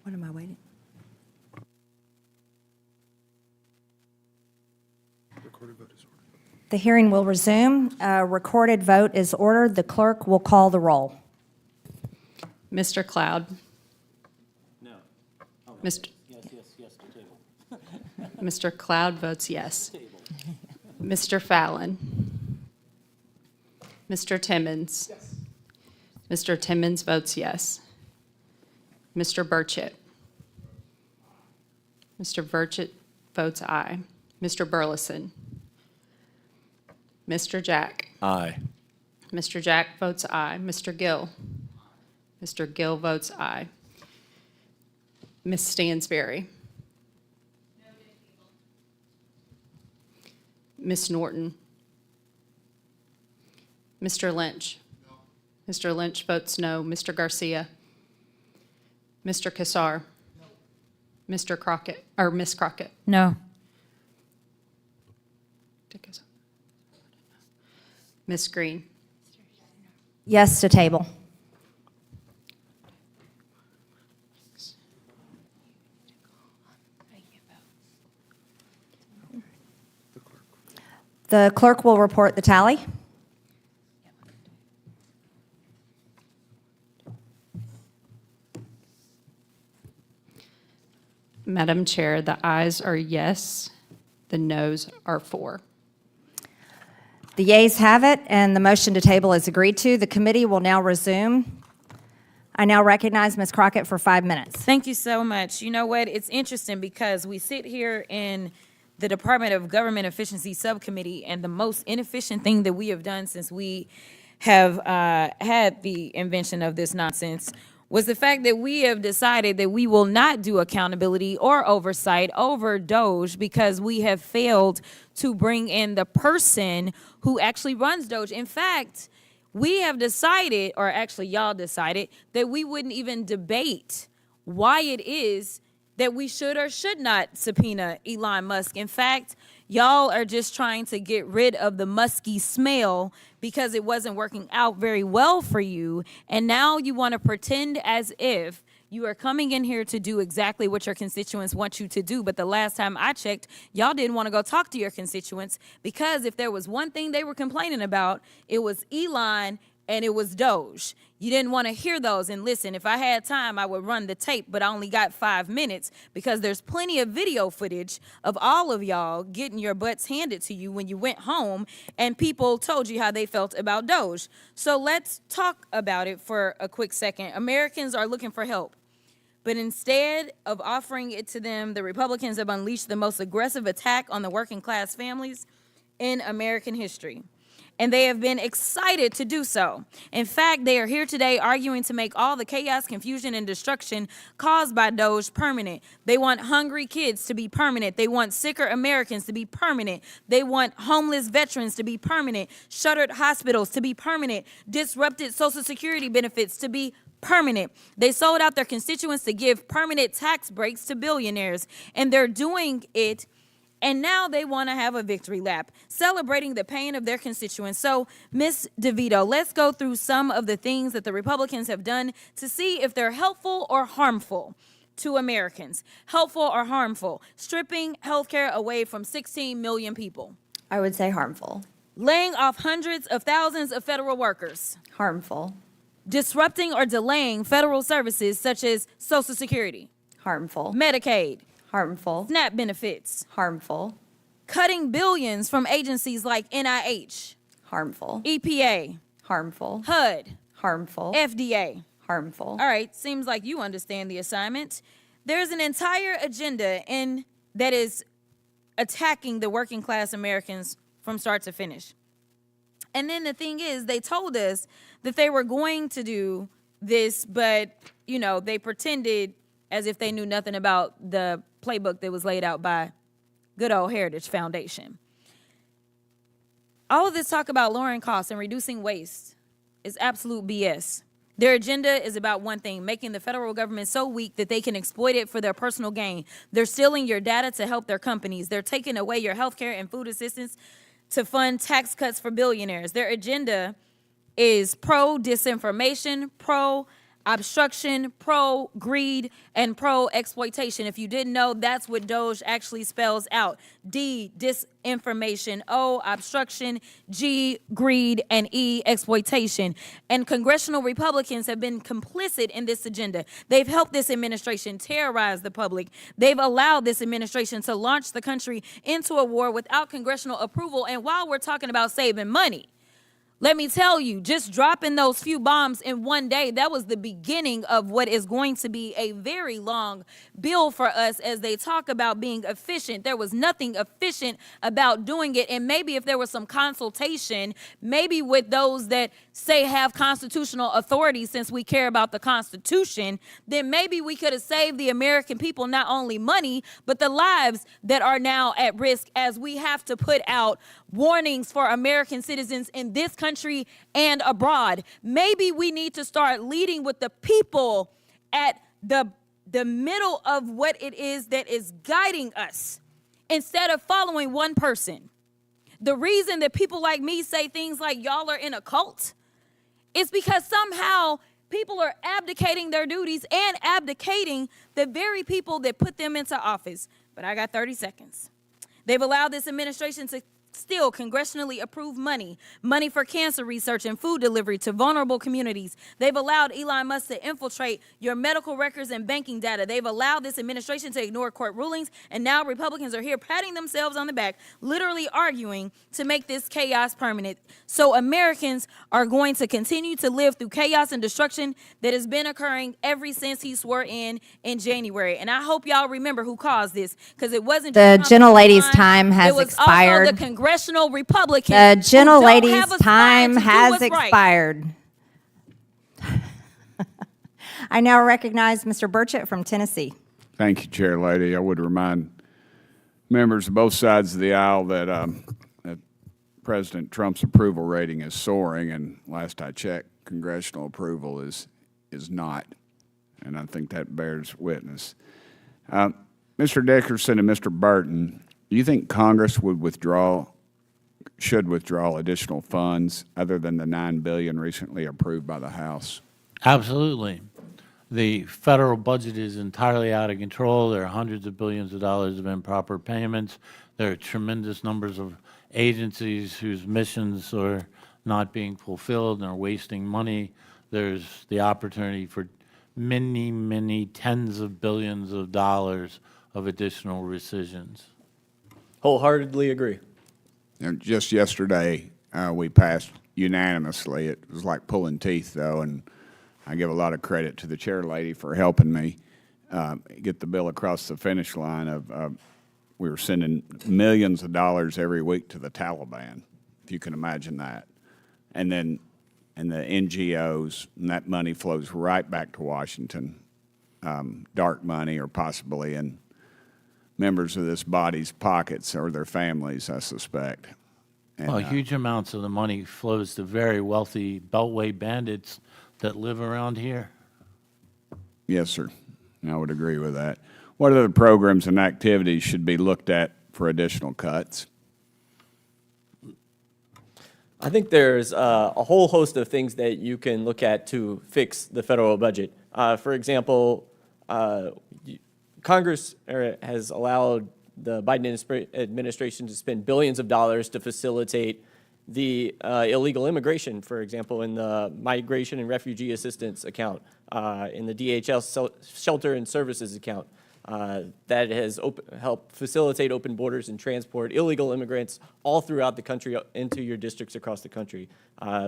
What am I waiting? The hearing will resume. A recorded vote is ordered. The clerk will call the roll. Mr. Cloud. No. Mr. Yes, to table. Mr. Cloud votes yes. Mr. Fallon. Mr. Timmons. Mr. Timmons votes yes. Mr. Burchett. Mr. Burchett votes aye. Mr. Burleson. Mr. Jack. Aye. Mr. Jack votes aye. Mr. Gill. Mr. Gill votes aye. Ms. Stansberry. Ms. Norton. Mr. Lynch. Mr. Lynch votes no. Mr. Garcia. Mr. Kassar. Mr. Crockett, or Ms. Crockett. No. Ms. Green. Yes to table. The clerk will report the tally. Madam Chair, the ayes are yes, the noes are 4. The yeas have it, and the motion to table is agreed to. The committee will now resume. I now recognize Ms. Crockett for 5 minutes. Thank you so much. You know what? It's interesting because we sit here in the Department of Government Efficiency Subcommittee, and the most inefficient thing that we have done since we have had the invention of this nonsense was the fact that we have decided that we will not do accountability or oversight over DOGE because we have failed to bring in the person who actually runs DOGE. In fact, we have decided, or actually y'all decided, that we wouldn't even debate why it is that we should or should not subpoena Elon Musk. In fact, y'all are just trying to get rid of the musky smell because it wasn't working out very well for you. And now you want to pretend as if you are coming in here to do exactly what your constituents want you to do. But the last time I checked, y'all didn't want to go talk to your constituents because if there was one thing they were complaining about, it was Elon and it was DOGE. You didn't want to hear those. And listen, if I had time, I would run the tape, but I only got 5 minutes because there's plenty of video footage of all of y'all getting your butts handed to you when you went home and people told you how they felt about DOGE. So let's talk about it for a quick second. Americans are looking for help. But instead of offering it to them, the Republicans have unleashed the most aggressive attack on the working class families in American history. And they have been excited to do so. In fact, they are here today arguing to make all the chaos, confusion, and destruction caused by DOGE permanent. They want hungry kids to be permanent. They want sicker Americans to be permanent. They want homeless veterans to be permanent, shuttered hospitals to be permanent, disrupted Social Security benefits to be permanent. They sold out their constituents to give permanent tax breaks to billionaires, and they're doing it. And now they want to have a victory lap, celebrating the pain of their constituents. So, Ms. DeVito, let's go through some of the things that the Republicans have done to see if they're helpful or harmful to Americans. Helpful or harmful? Stripping health care away from 16 million people. I would say harmful. Laying off hundreds of thousands of federal workers. Harmful. Disrupting or delaying federal services such as Social Security. Harmful. Medicaid. Harmful. SNAP benefits. Harmful. Cutting billions from agencies like NIH. Harmful. EPA. Harmful. HUD. Harmful. FDA. Harmful. All right, seems like you understand the assignment. There's an entire agenda that is attacking the working class Americans from start to finish. And then the thing is, they told us that they were going to do this, but, you know, they pretended as if they knew nothing about the playbook that was laid out by good old Heritage Foundation. All of this talk about lowering costs and reducing waste is absolute BS. Their agenda is about one thing, making the federal government so weak that they can exploit it for their personal gain. They're stealing your data to help their companies. They're taking away your health care and food assistance to fund tax cuts for billionaires. Their agenda is pro-disinformation, pro obstruction, pro-greed, and pro-exploitation. If you didn't know, that's what DOGE actually spells out. D, disinformation. O, obstruction. G, greed. And E, exploitation. And congressional Republicans have been complicit in this agenda. They've helped this administration terrorize the public. They've allowed this administration to launch the country into a war without congressional approval. And while we're talking about saving money, let me tell you, just dropping those few bombs in one day, that was the beginning of what is going to be a very long bill for us as they talk about being efficient. There was nothing efficient about doing it. And maybe if there was some consultation, maybe with those that say have constitutional authority, since we care about the Constitution, then maybe we could have saved the American people not only money, but the lives that are now at risk as we have to put out warnings for American citizens in this country and abroad. Maybe we need to start leading with the people at the middle of what it is that is guiding us instead of following one person. The reason that people like me say things like y'all are in a cult is because somehow people are abdicating their duties and abdicating the very people that put them into office. But I got 30 seconds. They've allowed this administration to steal congressionally approved money for cancer research and food delivery to vulnerable communities. They've allowed Elon Musk to infiltrate your medical records and banking data. They've allowed this administration to ignore court rulings, and now Republicans are here patting themselves on the back, literally arguing to make this chaos permanent. So Americans are going to continue to live through chaos and destruction that has been occurring ever since he swore in January. And I hope y'all remember who caused this, because it wasn't The just gentlelady's time has it was expired. Also the congressional Republicans. The gentlelady's have a spine time to do has what's right. expired. I now recognize Mr. Burchett from Tennessee. Thank you, Chair Lady. I would remind members of both sides of the aisle that, that President Trump's approval rating is soaring, and last I checked, congressional approval is not, and I think that bears witness. Mr. Dickerson and Mr. Burton, do you think Congress should withdraw additional funds other than the $9 billion recently approved by the House? Absolutely. The federal budget is entirely out of control. There are hundreds of billions of dollars of improper payments. There are tremendous numbers of agencies whose missions are not being fulfilled and are wasting money. There's the opportunity for many, many tens of billions of dollars of additional rescissions. Wholeheartedly agree. And just yesterday, we passed unanimously. It was like pulling teeth, though, and I give a lot of credit to the chair lady for helping me get the bill across the finish line. We were sending millions of dollars every week to the Taliban, if you can imagine that. And the NGOs, and that money flows right back to Washington, dark money or possibly in members of this body's pockets or their families, I suspect. And, well, huge amounts of the money flows to very wealthy Beltway bandits that live around here. Yes, sir. I would agree with that. What other programs and activities should be looked at for additional cuts? I think there's a whole host of things that you can look at to fix the federal budget. For example, Congress has allowed the Biden administration to spend billions of dollars to facilitate the illegal immigration, for example, in the Migration and Refugee Assistance account, in the DHL Shelter and Services account. That has helped facilitate open borders and transport illegal immigrants all throughout the country into your districts across the country.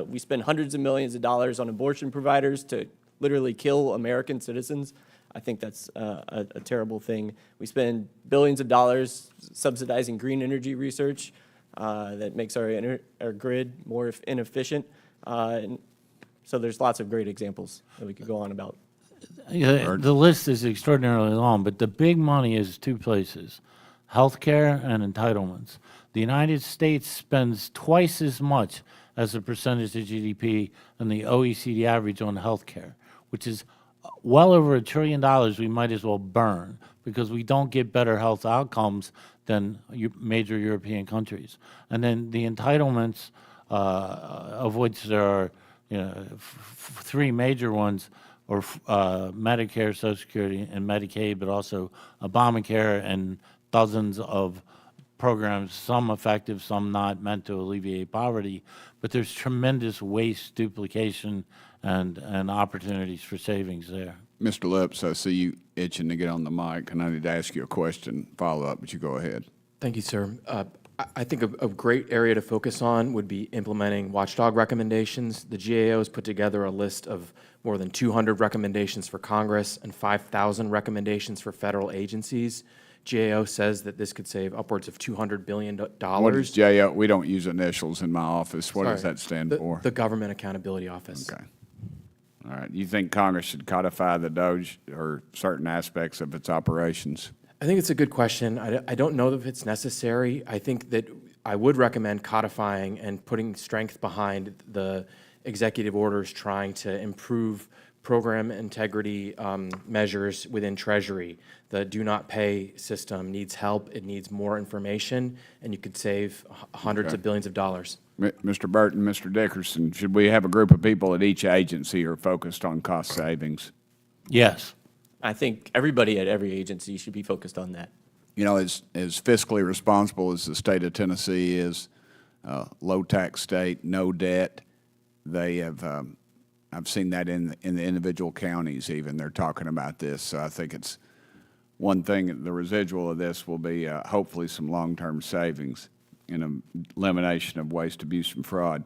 We spend hundreds of millions of dollars on abortion providers to literally kill American citizens. I think that's a terrible thing. We spend billions of dollars subsidizing green energy research that makes our grid more inefficient. And so there's lots of great examples that we could go on about. Yeah, the list is extraordinarily long, but the big money is two places: healthcare and entitlements. The United States spends twice as much as a percentage of GDP than the OECD average on healthcare, which is well over $1 trillion we might as well burn because we don't get better health outcomes than major European countries. And then the entitlements, of which there are three major ones, or Medicare, Social Security, and Medicaid, but also Obamacare and dozens of programs, some effective, some not, meant to alleviate poverty. But there's tremendous waste, duplication, and opportunities for savings there. Mr. Lips, I see you itching to get on the mic, and I need to ask you a question, follow-up, but you go ahead. Thank you, sir. I think a great area to focus on would be implementing watchdog recommendations. The GAO has put together a list of more than 200 recommendations for Congress and 5,000 recommendations for federal agencies. GAO says that this could save upwards of $200 billion. What is GAO? We don't use initials in my office. What does that stand for? The Government Accountability Office. Okay. All right. You think Congress should codify the DOGE or certain aspects of its operations? I think it's a good question. I don't know if it's necessary. I think that I would recommend codifying and putting strength behind the executive orders trying to improve program integrity measures within Treasury. The do not pay system needs help. It needs more information, and you could save hundreds of billions of dollars. Mr. Burton, Mr. Dickerson, should we have a group of people at each agency who are focused on cost savings? Yes. I think everybody at every agency should be focused on that. You know, as fiscally responsible as the state of Tennessee is, low tax state, no debt, they have, I've seen that in the individual counties even, they're talking about this. So I think it's one thing, the residual of this will be hopefully some long-term savings and elimination of waste, abuse, and fraud.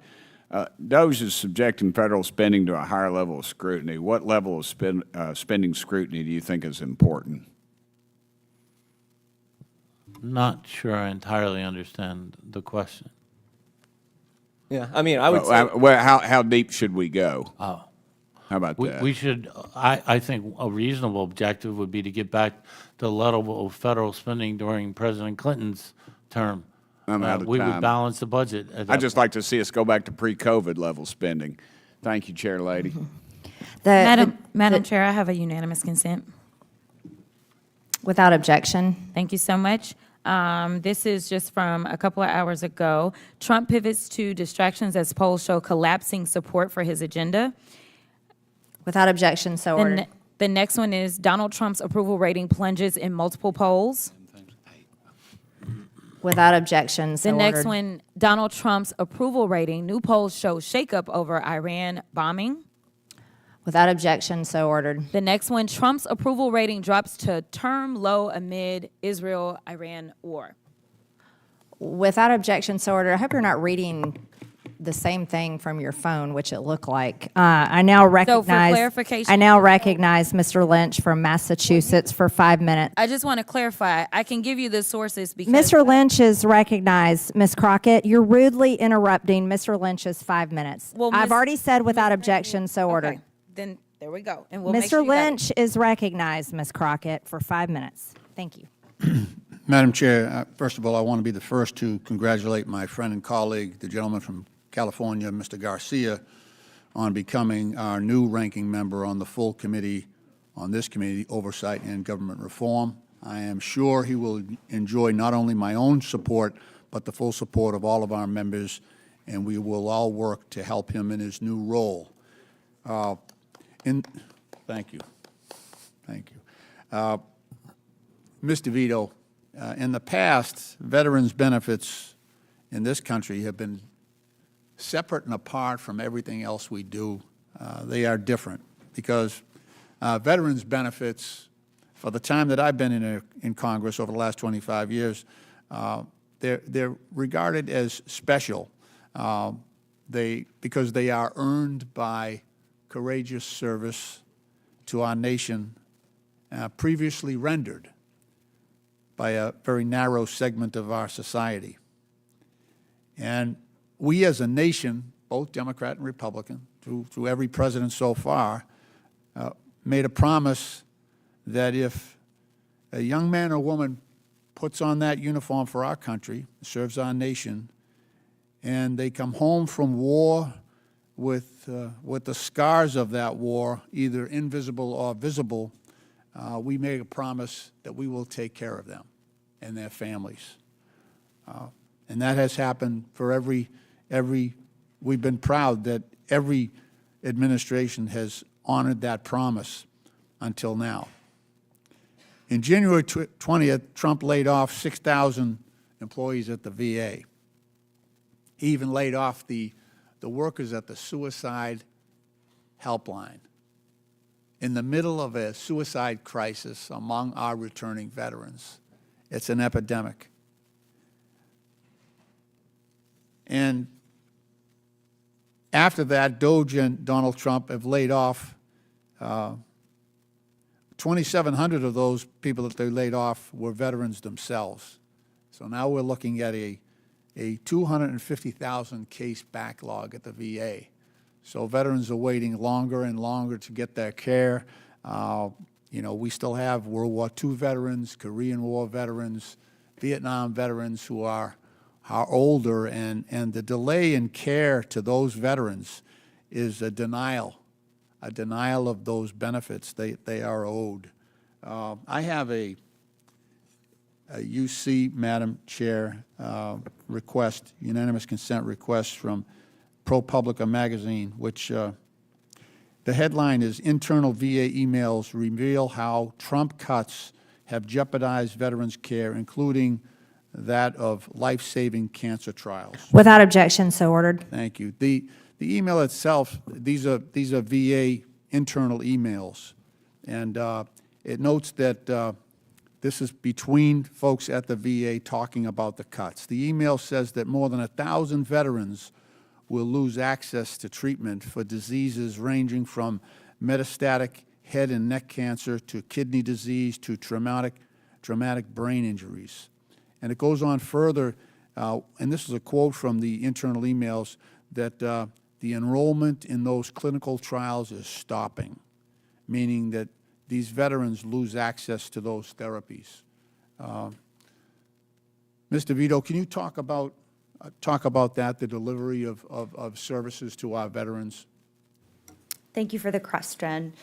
DOGE is subjecting federal spending to a higher level of scrutiny. What level of spending scrutiny do you think is important? Not sure I entirely understand the question. Yeah, I mean, I would say... Well, how deep should we go? Oh. How about that? We should, I think a reasonable objective would be to get back to the level of federal spending during President Clinton's term. I'm out of we time. would balance the budget. I'd just like to see us go back to pre-COVID level spending. Thank you, Chair Lady. Madam Chair, I have a unanimous consent. Without objection. Thank you so much. This is just from a couple of hours ago. Trump pivots to distractions as polls show collapsing support for his agenda. Without objection, so ordered. The next one is Donald Trump's approval rating plunges in multiple polls. Without objection, so The next ordered. one, Donald Trump's approval rating. New polls show shakeup over Iran bombing. Without objection, so ordered. The next one, Trump's approval rating drops to term low amid Israel-Iran war. Without objection, so ordered. I hope you're not reading the same thing from your phone, which it looked like. I now recognize. clarification- I now recognize Mr. Lynch from Massachusetts for 5 minutes. I just want to clarify. I can give you the sources because Mr. Lynch is recognized. Ms. Crockett, you're rudely interrupting Mr. Lynch's 5 minutes. Well, I've Ms. already said without objection, so ordered. Then there we go. And we'll make Mr. sure you got it. Lynch is recognized, Ms. Crockett, for 5 minutes. Thank you. Madam Chair, first of all, I want to be the first to congratulate my friend and colleague, the gentleman from California, Mr. Garcia, on becoming our new ranking member on the full committee, on this committee, Oversight and Government Reform. I am sure he will enjoy not only my own support, but the full support of all of our members, and we will all work to help him in his new role. Thank you. Thank you. Ms. DeVito, in the past, veterans' benefits in this country have been separate and apart from everything else we do. They are different because veterans' benefits, for the time that I've been in Congress over the last 25 years, they're regarded as special because they are earned by courageous service to our nation previously rendered by a very narrow segment of our society. And we as a nation, both Democrat and Republican, through every president so far, made a promise that if a young man or woman puts on that uniform for our country, serves our nation, and they come home from war with the scars of that war, either invisible or visible, we made a promise that we will take care of them and their families. And that has happened for every, we've been proud that every administration has honored that promise until now. In January 20th, Trump laid off 6,000 employees at the VA. He even laid off the workers at the suicide helpline in the middle of a suicide crisis among our returning veterans. It's an epidemic. And after that, DOGE and Donald Trump have laid off 2,700 of those people that they laid off were veterans themselves. So now we're looking at a 250,000 case backlog at the VA. So veterans are waiting longer and longer to get their care. We still have World War II veterans, Korean War veterans, Vietnam veterans who are older, and the delay in care to those veterans is a denial of those benefits they are owed. I have a UC, Madam Chair, request, unanimous consent request from ProPublica magazine, which the headline is "Internal VA Emails Reveal How Trump Cuts Have Jeopardized Veterans' Care, Including that of Life-Saving Cancer Trials." Without objection, so ordered. Thank you. The email itself, these are VA internal emails, and it notes that this is between folks at the VA talking about the cuts. The email says that more than 1,000 veterans will lose access to treatment for diseases ranging from metastatic head and neck cancer to kidney disease to traumatic brain injuries. And it goes on further, and this is a quote from the internal emails, that the enrollment in those clinical trials is stopping, meaning that these veterans lose access to those therapies. Mr. Vito, can you talk about that, the delivery of services to our veterans? Thank you for the question.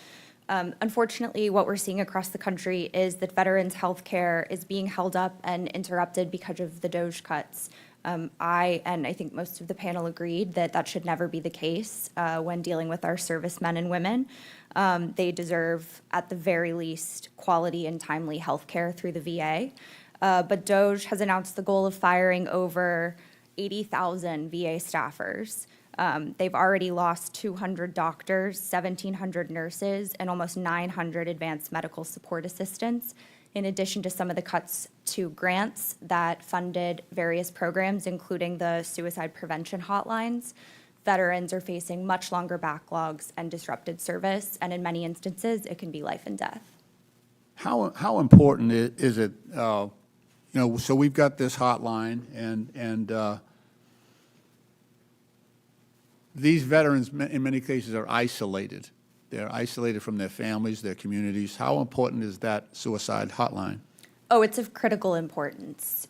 Unfortunately, what we're seeing across the country is that veterans' health care is being held up and interrupted because of the DOGE cuts. I think most of the panel agreed that that should never be the case when dealing with our servicemen and women. They deserve, at the very least, quality and timely health care through the VA. But DOGE has announced the goal of firing over 80,000 VA staffers. They've already lost 200 doctors, 1,700 nurses, and almost 900 advanced medical support assistants, in addition to some of the cuts to grants that funded various programs, including the suicide prevention hotlines. Veterans are facing much longer backlogs and disrupted service, and in many instances, it can be life and death. How important is it, so we've got this hotline, and these veterans, in many cases, are isolated. They're isolated from their families, their communities. How important is that suicide hotline? Oh, it's of critical importance.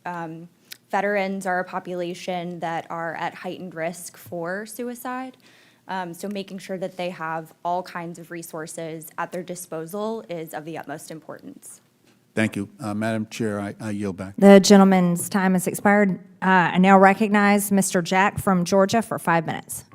Veterans are a population that are at heightened risk for suicide. So making sure that they have all kinds of resources at their disposal is of the utmost importance. Thank you. Madam Chair, I yield back. The gentleman's time has expired. I now recognize Mr. Jack from Georgia for 5 minutes.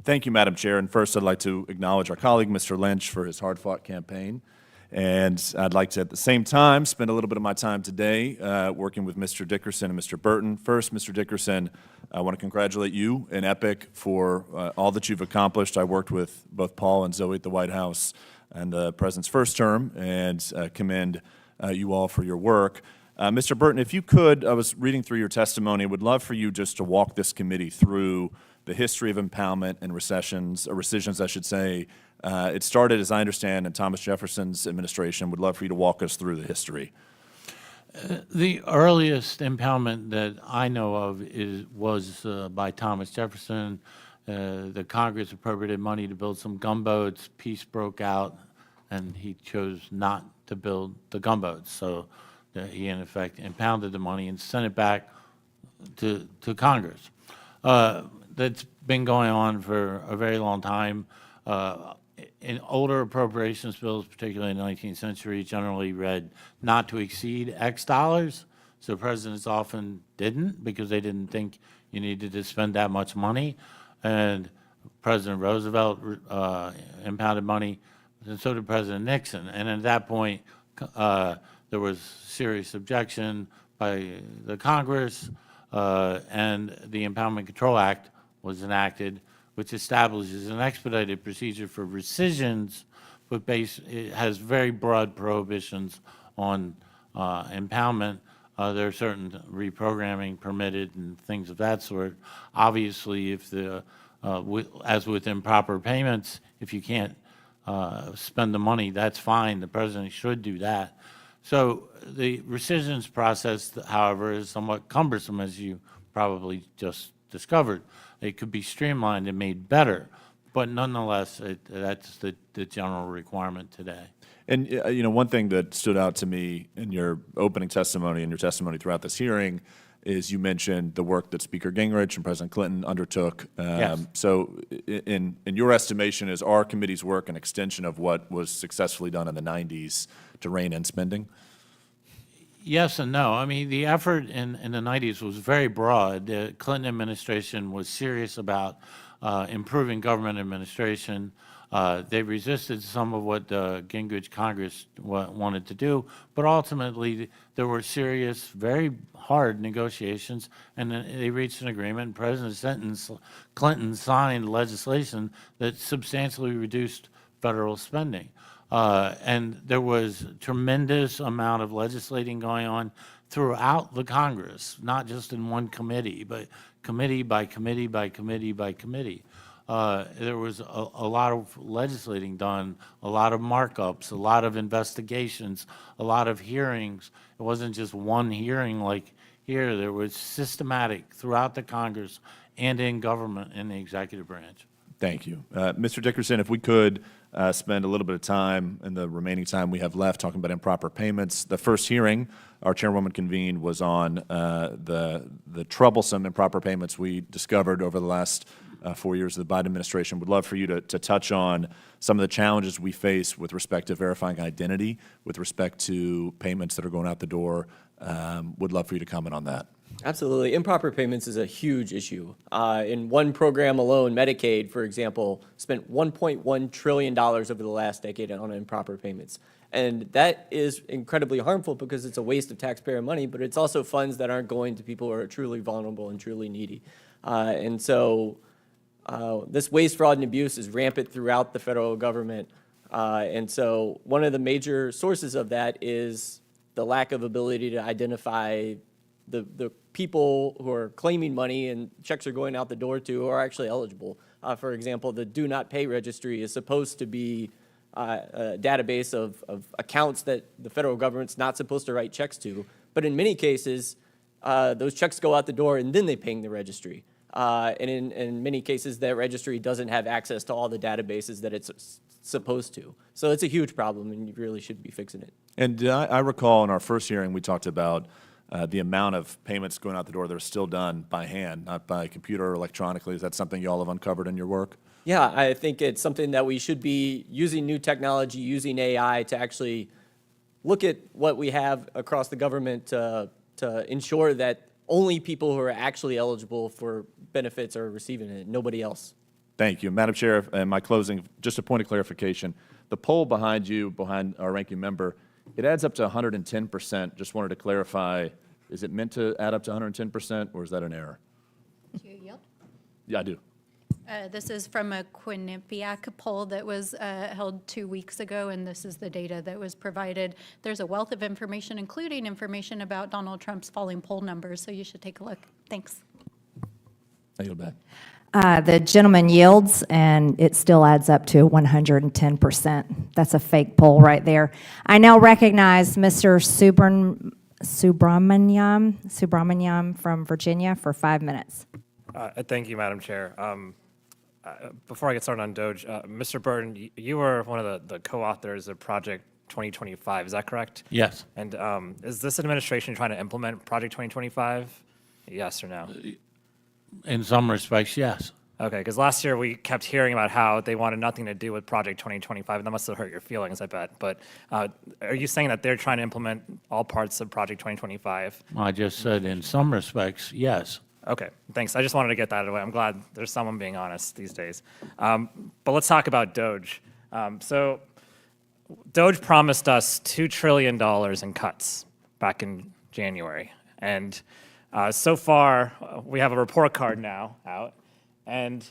Thank you, Madam Chair. And first, I'd like to acknowledge our colleague, Mr. Lynch, for his hard-fought campaign. And I'd like to, at the same time, spend a little bit of my time today working with Mr. Dickerson and Mr. Burton. First, Mr. Dickerson, I want to congratulate you and EPIC for all that you've accomplished. I worked with both Paul and Zoe at the White House in the President's first term, and commend you all for your work. Mr. Burton, if you could, I was reading through your testimony, would love for you just to walk this committee through the history of impoundment and rescissions, I should say. It started, as I understand, in Thomas Jefferson's administration. Would love for you to walk us through the history. The earliest impoundment that I know of was by Thomas Jefferson. The Congress appropriated money to build some gunboats. Peace broke out, and he chose not to build the gunboats. So he, in effect, impounded the money and sent it back to Congress. That's been going on for a very long time. In older appropriations bills, particularly in the 19th century, generally read not to exceed X dollars. So presidents often didn't, because they didn't think you needed to spend that much money. And President Roosevelt impounded money and so did President Nixon. And at that point, there was serious objection by the Congress, and the Impoundment Control Act was enacted, which establishes an expedited procedure for rescissions, but it has very broad prohibitions on impoundment. There are certain reprogramming permitted and things of that sort. Obviously, if as with improper payments, if you can't spend the money, that's fine. The president should do that. So the rescissions process, however, is somewhat cumbersome, as you probably just discovered. It could be streamlined and made better, but nonetheless, that's the general requirement today. And, one thing that stood out to me in your opening testimony and your testimony throughout this hearing is you mentioned the work that Speaker Gingrich and President Clinton undertook. Yes. So in your estimation, is our committee's work an extension of what was successfully done in the 90s to rein in spending? Yes and no. I mean, the effort in the 90s was very broad. The Clinton administration was serious about improving government administration. They resisted some of what the Gingrich Congress wanted to do, but ultimately there were serious, very hard negotiations, and then they reached an agreement. President Clinton signed legislation that substantially reduced federal spending. And there was a tremendous amount of legislating going on throughout the Congress, not just in one committee, but committee by committee by committee by committee. There was a lot of legislating done, a lot of markups, a lot of investigations, a lot of hearings. It wasn't just one hearing like here. There was systematic throughout the Congress and in government in the executive branch. Thank you. Mr. Dickerson, if we could spend a little bit of time in the remaining time we have left talking about improper payments. The first hearing our chairwoman convened was on the troublesome improper payments we discovered over the last 4 years of the Biden administration. Would love for you to touch on some of the challenges we face with respect to verifying identity, with respect to payments that are going out the door. Would love for you to comment on that. Absolutely. Improper payments is a huge issue. In one program alone, Medicaid, for example, spent $1.1 trillion over the last decade on improper payments. And that is incredibly harmful because it's a waste of taxpayer money, but it's also funds that aren't going to people who are truly vulnerable and truly needy. And so this waste, fraud, and abuse is rampant throughout the federal government. And so one of the major sources of that is the lack of ability to identify the people who are claiming money and checks are going out the door to who are actually eligible. For example, the Do Not Pay registry is supposed to be a database of accounts that the federal government's not supposed to write checks to. But in many cases, those checks go out the door and then they ping the registry. And in many cases, that registry doesn't have access to all the databases that it's supposed to. So it's a huge problem, and you really should be fixing it. And I recall in our first hearing, we talked about the amount of payments going out the door that are still done by hand, not by computer or electronically. Is that something you all have uncovered in your work? Yeah, I think it's something that we should be using new technology, using AI to actually look at what we have across the government to ensure that only people who are actually eligible for benefits are receiving it, nobody else. Thank you. Madam Chair, in my closing, just a point of clarification. The poll behind you, behind our ranking member, it adds up to 110%. Just wanted to clarify, is it meant to add up to 110%, or is that an error? Do you yield? Yeah, I do. This is from a Quinnipiac poll that was held 2 weeks ago, and this is the data that was provided. There's a wealth of information, including information about Donald Trump's falling poll numbers, so you should take a look. Thanks. I yield back. The gentleman yields, and it still adds up to 110%. That's a fake poll right there. I now recognize Mr. Subramaniam from Virginia for 5 minutes. Thank you, Madam Chair. Before I get started on DOGE, Mr. Burton, you were one of the co-authors of Project 2025, is that correct? Yes. And is this administration trying to implement Project 2025? Yes or no? In some respects, yes. Okay, because last year we kept hearing about how they wanted nothing to do with Project 2025, and that must have hurt your feelings, I bet. But are you saying that they're trying to implement all parts of Project 2025? I just said in some respects, yes. Okay, thanks. I just wanted to get that away. I'm glad there's someone being honest these days. But let's talk about DOGE. So DOGE promised us $2 trillion in cuts back in January. And so far, we have a report card now out, and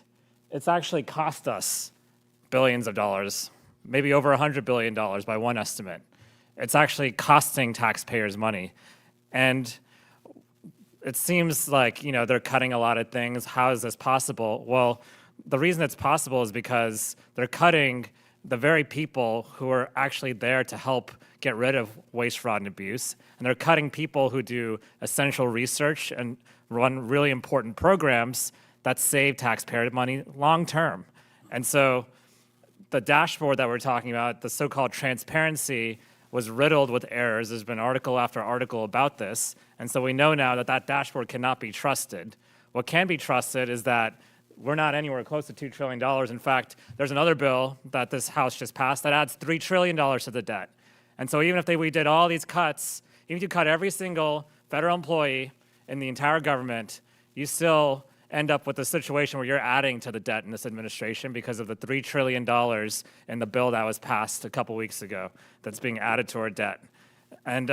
it's actually cost us billions of dollars, maybe over $100 billion by one estimate. It's actually costing taxpayers money. And it seems like, they're cutting a lot of things. How is this possible? Well, the reason it's possible is because they're cutting the very people who are actually there to help get rid of waste, fraud, and abuse. And they're cutting people who do essential research and run really important programs that save taxpayer money long term. And so the dashboard that we're talking about, the so-called transparency, was riddled with errors. There's been article after article about this. And so we know now that that dashboard cannot be trusted. What can be trusted is that we're not anywhere close to $2 trillion. In fact, there's another bill that this House just passed that adds $3 trillion to the debt. And so even if we did all these cuts, even if you cut every single federal employee in the entire government, you still end up with a situation where you're adding to the debt in this administration because of the $3 trillion in the bill that was passed a couple weeks ago that's being added to our debt. And,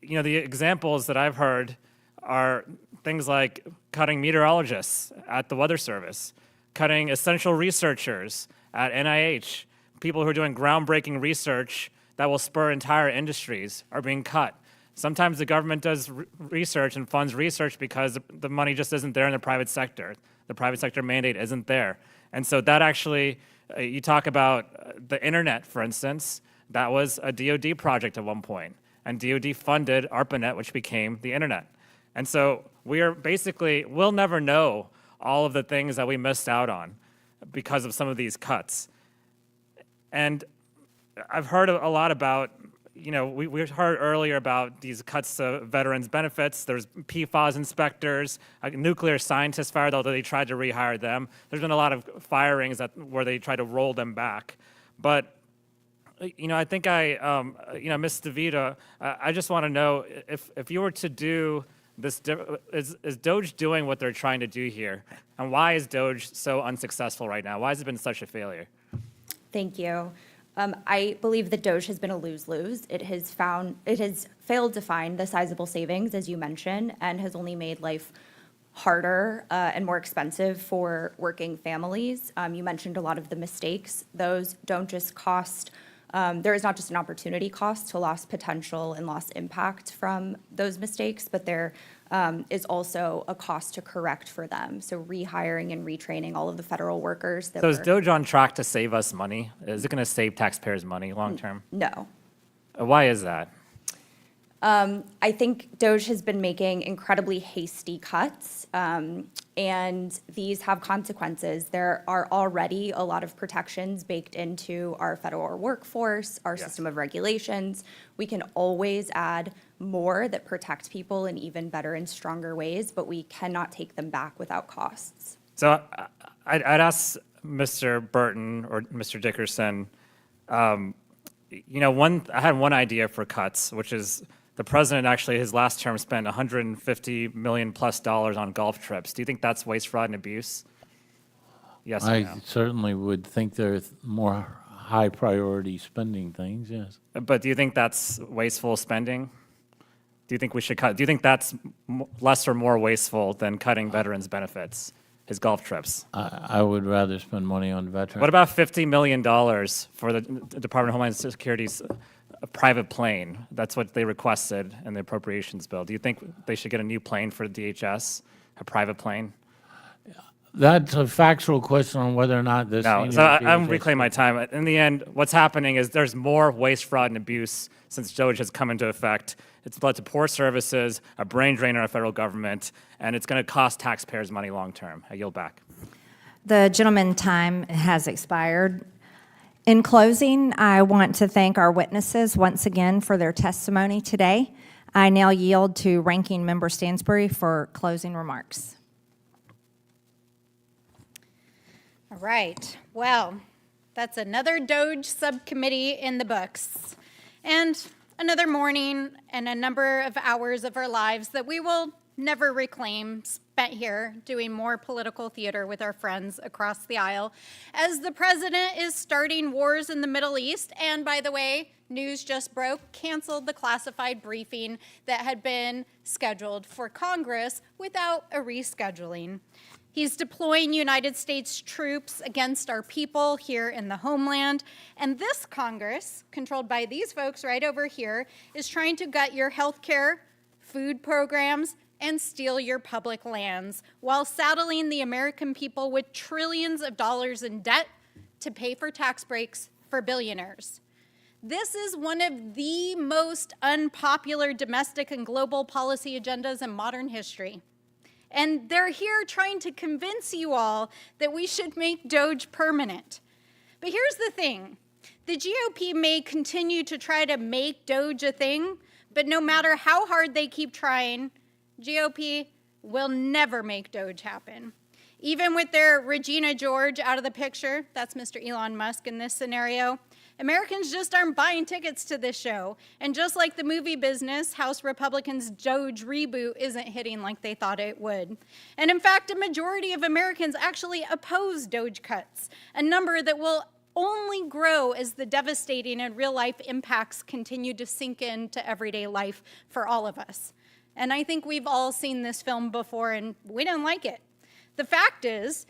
the examples that I've heard are things like cutting meteorologists at the Weather Service, cutting essential researchers at NIH, people who are doing groundbreaking research that will spur entire industries are being cut. Sometimes the government does research and funds research because the money just isn't there in the private sector. The private sector mandate isn't there. And so that actually, you talk about the internet, for instance, that was a DOD project at one point. And DOD funded ARPANET, which became the internet. And so we'll never know all of the things that we missed out on because of some of these cuts. And I've heard a lot about, we heard earlier about these cuts to veterans benefits. There's PFAS inspectors, nuclear scientists fired, although they tried to rehire them. There's been a lot of firings where they tried to roll them back. But, I think Ms. DeVito, I just want to know if you were to do this, is DOGE doing what they're trying to do here? And why is DOGE so unsuccessful right now? Why has it been such a failure? Thank you. I believe that DOGE has been a lose-lose. It has failed to find the sizable savings, as you mentioned, and has only made life harder and more expensive for working families. You mentioned a lot of the mistakes. Those don't just cost, there is not just an opportunity cost to lost potential and lost impact from those mistakes, but there is also a cost to correct for them. So rehiring and retraining all of the federal workers. So is DOGE on track to save us money? Is it going to save taxpayers money long term? No. Why is that? I think DOGE has been making incredibly hasty cuts, and these have consequences. There are already a lot of protections baked into our federal workforce, our system of regulations. We can always add more that protect people in even better and stronger ways, but we cannot take them back without costs. So I'd ask Mr. Burton or Mr. Dickerson, I had one idea for cuts, which is the president actually, his last term, spent $150 million plus on golf trips. Do you think that's waste, fraud, and abuse? Yes or no? I certainly would think there's more high priority spending things, yes. But do you think that's wasteful spending? Do you think we should cut? Do you think that's less or more wasteful than cutting veterans' benefits, his golf trips? I would rather spend money on veterans. What about $50 million for the Department of Homeland Security's private plane? That's what they requested in the appropriations bill. Do you think they should get a new plane for DHS, a private plane? That's a factual question on whether or not this. No, so I'm reclaiming my time. In the end, what's happening is there's more waste, fraud, and abuse since DOGE has come into effect. It's led to poor services, a brain drain on our federal government, and it's going to cost taxpayers money long term. I yield back. The gentleman's time has expired. In closing, I want to thank our witnesses once again for their testimony today. I now yield to Ranking Member Stansbury for closing remarks. All right. Well, that's another DOGE subcommittee in the books. And another morning and a number of hours of our lives that we will never reclaim spent spent here doing more political theater with our friends across the aisle as the president is starting wars in the Middle East. And by the way, news just broke, canceled the classified briefing that had been scheduled for Congress without a rescheduling. He's deploying United States troops against our people here in the homeland. And this Congress, controlled by these folks right over here, is trying to gut your health care, food programs, and steal your public lands while saddling the American people with trillions of dollars in debt to pay for tax breaks for billionaires. This is one of the most unpopular domestic and global policy agendas in modern history. And they're here trying to convince you all that we should make DOGE permanent. But here's the thing. The GOP may continue to try to make DOGE a thing, but no matter how hard they keep trying, GOP will never make DOGE happen. Even with their Regina George out of the picture, that's Mr. Elon Musk in this scenario, Americans just aren't buying tickets to this show. And just like the movie business, House Republicans' DOGE reboot isn't hitting like they thought it would. And in fact, a majority of Americans actually oppose DOGE cuts, a number that will only grow as the devastating and real-life impacts continue to sink into everyday life for all of us. And I think we've all seen this film before, and we didn't like it. The fact is,